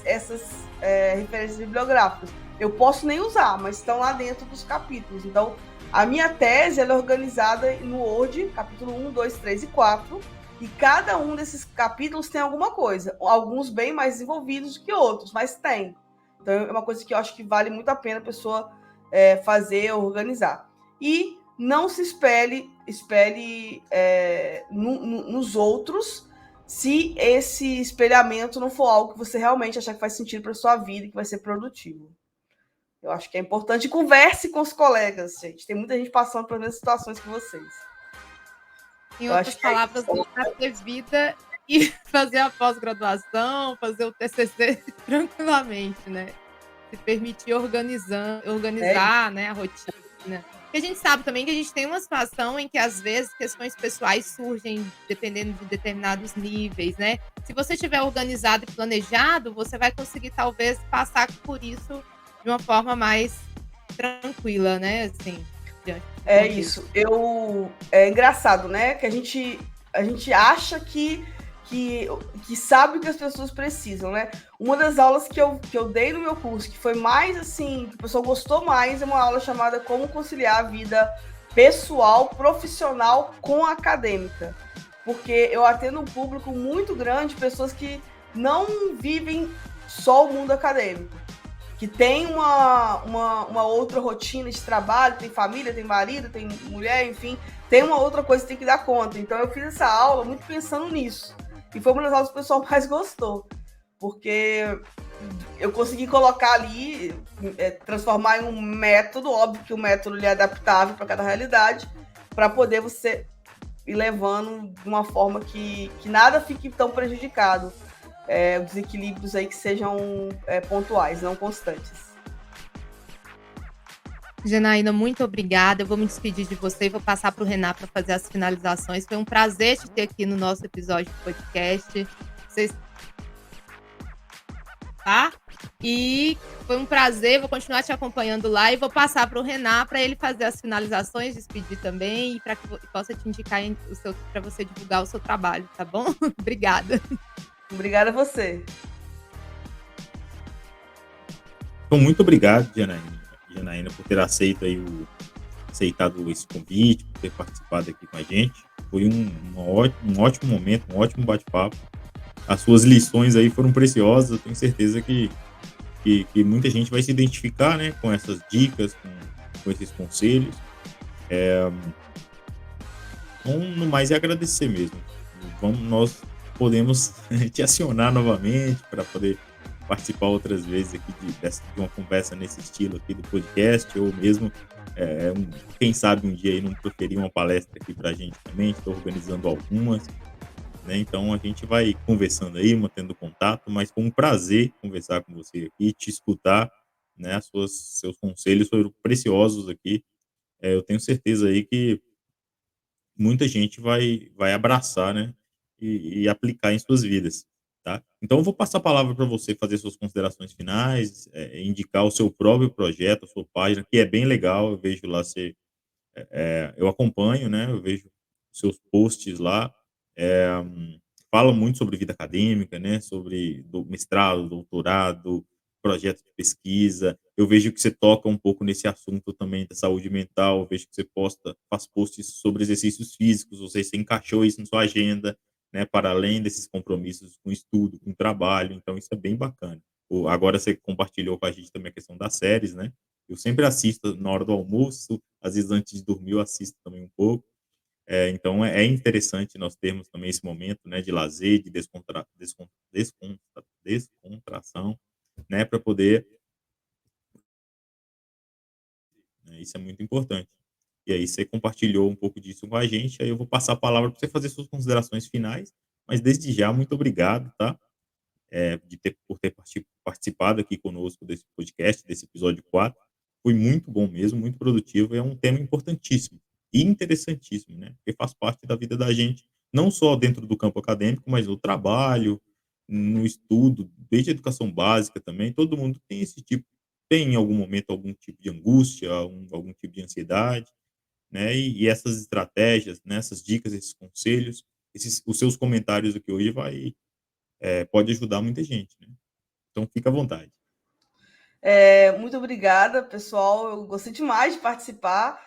essas referências bibliográficas. Eu posso nem usar, mas estão lá dentro dos capítulos. Então, a minha tese ela é organizada no Word, capítulo 1, 2, 3 e 4, e cada um desses capítulos tem alguma coisa, alguns bem mais desenvolvidos do que outros, mas tem. Então, é uma coisa que eu acho que vale muito a pena a pessoa fazer, organizar. E não se espelhe nos outros, se esse espelhamento não for algo que você realmente achar que faz sentido para sua vida e que vai ser produtivo. Eu acho que é importante. Converse com os colegas, gente. Tem muita gente passando pelas mesmas situações que vocês. Em outras palavras, ter vida e fazer a pós-graduação, fazer o TCC tranquilamente, né? Se permitir organizar, né, a rotina. Porque a gente sabe também que a gente tem uma situação em que, às vezes, questões pessoais surgem dependendo de determinados níveis, né? Se você estiver organizado e planejado, você vai conseguir, talvez, passar por isso de uma forma mais tranquila, né? Assim, é isso. É engraçado, né? Que a gente acha que sabe o que as pessoas precisam, né? Uma das aulas que eu dei no meu curso, que foi mais assim, que o pessoal gostou mais, é uma aula chamada Como Conciliar a Vida Pessoal, Profissional com a Acadêmica. Porque eu atendo um público muito grande, pessoas que não vivem só o mundo acadêmico, que tem uma outra rotina de trabalho, tem família, tem marido, tem mulher, enfim, tem uma outra coisa que tem que dar conta. Então eu fiz essa aula muito pensando nisso. E foi uma das aulas que o pessoal mais gostou, porque eu consegui colocar ali, transformar em um método, óbvio que o método ele é adaptável para cada realidade, para poder você ir levando de uma forma que nada fique tão prejudicado, os desequilíbrios aí que sejam pontuais, não constantes. Janaína, muito obrigada. Eu vou me despedir de você e vou passar para o Renan para fazer as finalizações. Foi um prazer te ter aqui no nosso episódio do podcast. Tá? E foi um prazer. Vou continuar te acompanhando lá e vou passar para o Renan para ele fazer as finalizações, despedir também e para que possa te indicar para você divulgar o seu trabalho, tá bom? Obrigada. Obrigada a você. Então, muito obrigado, Janaína, por ter aceitado esse convite, por ter participado aqui com a gente. Foi um ótimo momento, um ótimo bate-papo. As suas lições aí foram preciosas. Eu tenho certeza que muita gente vai se identificar, né, com essas dicas, com esses conselhos. Então, no mais é agradecer mesmo. Nós podemos te acionar novamente para poder participar outras vezes aqui de uma conversa nesse estilo aqui do podcast, ou mesmo, quem sabe um dia aí não proferir uma palestra aqui para a gente também. Estou organizando algumas, né? Então a gente vai conversando aí, mantendo contato, mas foi um prazer conversar com você aqui, te escutar, né? Seus conselhos foram preciosos aqui. Eu tenho certeza aí que muita gente vai abraçar, né? E aplicar em suas vidas. Tá? Então, eu vou passar a palavra para você fazer suas considerações finais, indicar o seu próprio projeto, a sua página, que é bem legal. Eu vejo lá, eu acompanho, né? Eu vejo seus posts lá. Fala muito sobre vida acadêmica, né? Sobre mestrado, doutorado, projeto de pesquisa. Eu vejo que você toca um pouco nesse assunto também da saúde mental. Eu vejo que você faz posts sobre exercícios físicos. Você encaixou isso na sua agenda, né, para além desses compromissos com estudo, com trabalho. Então, isso é bem bacana. Agora você compartilhou com a gente também a questão das séries, né? Eu sempre assisto na hora do almoço, às vezes antes de dormir eu assisto também um pouco. Então é interessante nós termos também esse momento, né, de lazer, de descontração, né, para poder, né, isso é muito importante. E aí você compartilhou um pouco disso com a gente, aí eu vou passar a palavra para você fazer suas considerações finais, mas desde já, muito obrigado, tá? Por ter participado aqui conosco desse podcast, desse episódio 4. Foi muito bom mesmo, muito produtivo. É um tema importantíssimo e interessantíssimo, né? Porque faz parte da vida da gente, não só dentro do campo acadêmico, mas no trabalho, no estudo, desde a educação básica também. Todo mundo tem esse tipo, tem em algum momento algum tipo de angústia, algum tipo de ansiedade, né? E essas estratégias, né? Essas dicas, esses conselhos, os seus comentários aqui hoje pode ajudar muita gente, né? Então fica à vontade. Muito obrigada, pessoal. Eu gostei demais de participar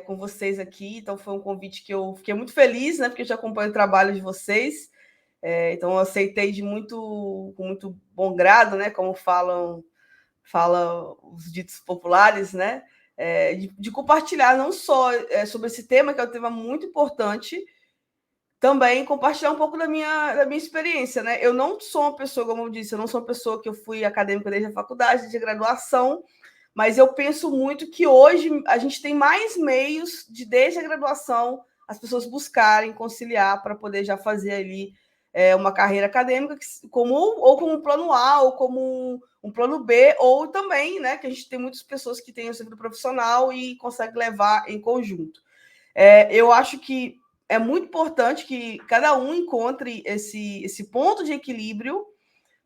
com vocês aqui. Então, foi um convite que eu fiquei muito feliz, né? Porque eu já acompanho o trabalho de vocês. Então, eu aceitei com muito bom grado, né? Como falam os ditos populares, né? De compartilhar não só sobre esse tema, que é um tema muito importante, também compartilhar um pouco da minha experiência, né? Eu não sou uma pessoa, como eu disse, eu não sou uma pessoa que eu fui acadêmica desde a faculdade, desde a graduação, mas eu penso muito que hoje a gente tem mais meios de, desde a graduação, as pessoas buscarem conciliar para poder já fazer ali uma carreira acadêmica, ou como um plano A, ou como um plano B, ou também, né, que a gente tem muitas pessoas que têm o seu vida profissional e conseguem levar em conjunto. Eu acho que é muito importante que cada um encontre esse ponto de equilíbrio,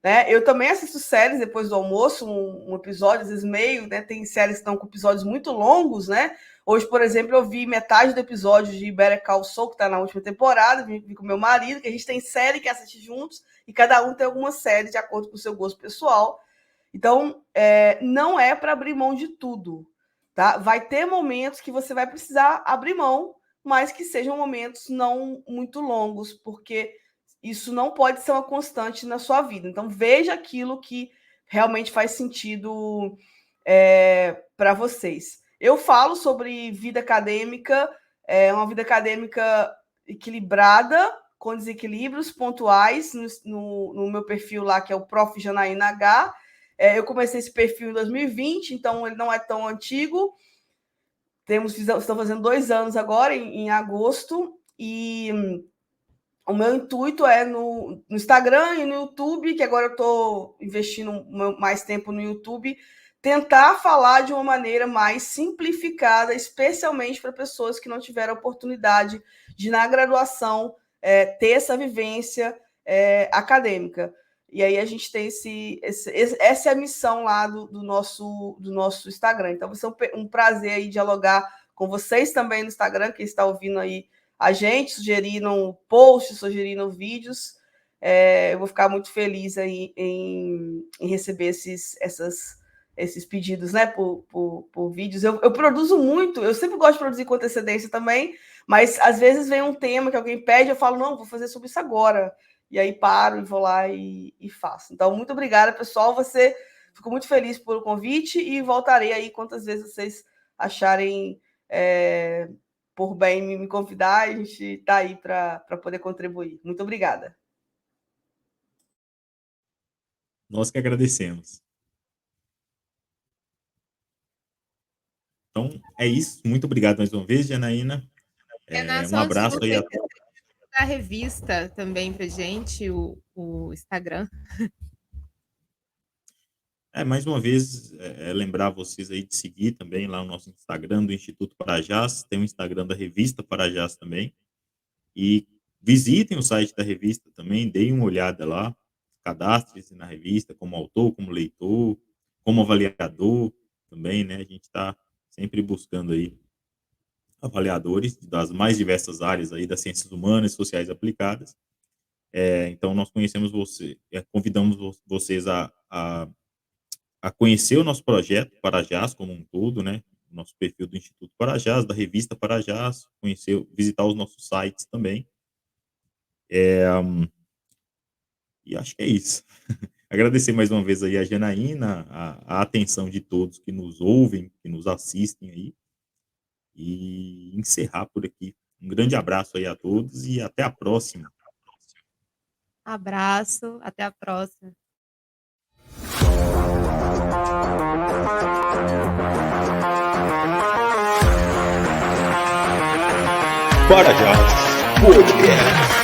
né? Eu também assisto séries depois do almoço, um episódio, às vezes meio, né? Tem séries que estão com episódios muito longos, né? Hoje, por exemplo, eu vi metade do episódio de Better Call Saul, que está na última temporada, vi com meu marido, que a gente tem série que assiste juntos, e cada um tem alguma série de acordo com o seu gosto pessoal. Então, não é para abrir mão de tudo, tá? Vai ter momentos que você vai precisar abrir mão, mas que sejam momentos não muito longos, porque isso não pode ser uma constante na sua vida. Então, veja aquilo que realmente faz sentido para vocês. Eu falo sobre vida acadêmica, uma vida acadêmica equilibrada, com desequilíbrios pontuais, no meu perfil lá, que é o Prof. Janaína H. Eu comecei esse perfil em 2020, então ele não é tão antigo. Estamos fazendo 2 anos agora, em agosto, e o meu intuito é no Instagram e no YouTube, que agora eu estou investindo mais tempo no YouTube, tentar falar de uma maneira mais simplificada, especialmente para pessoas que não tiveram oportunidade de, na graduação, ter essa vivência acadêmica. E aí a gente tem essa é a missão lá do nosso Instagram. Então vai ser um prazer aí dialogar com vocês também no Instagram, quem está ouvindo aí a gente, sugeriram posts, sugeriram vídeos. Eu vou ficar muito feliz aí em receber esses pedidos, né, por vídeos. Eu produzo muito, eu sempre gosto de produzir com antecedência também, mas às vezes vem um tema que alguém pede, eu falo, não, vou fazer sobre isso agora. E aí paro e vou lá e faço. Então, muito obrigada, pessoal. Fico muito feliz pelo convite e voltarei aí quantas vezes vocês acharem por bem me convidar, a gente está aí para poder contribuir. Muito obrigada. Nós que agradecemos. Então, é isso. Muito obrigado mais uma vez, Janaína. Um Renan, abraço aí a a revista também pra gente, o Instagram. mais uma vez, lembrar vocês aí de seguir também lá o nosso Instagram do Instituto Parajás, tem o Instagram da revista Parajás também, e visitem o site da revista também, deem uma olhada lá, cadastre-se na revista como autor, como leitor, como avaliador também, né? A gente está sempre buscando aí avaliadores das mais diversas áreas aí das ciências humanas e sociais aplicadas. Então, nós conhecemos você, convidamos vocês a conhecer o nosso projeto Parajás como um todo, né? Nosso perfil do Instituto Parajás, da revista Parajás, visitar os nossos sites também. E acho que é isso. Agradecer mais uma vez aí a Janaína, a atenção de todos que nos ouvem, que nos assistem aí, e encerrar por aqui. Um grande abraço aí a todos e até a próxima. Abraço, até a próxima. Parajás Podcast.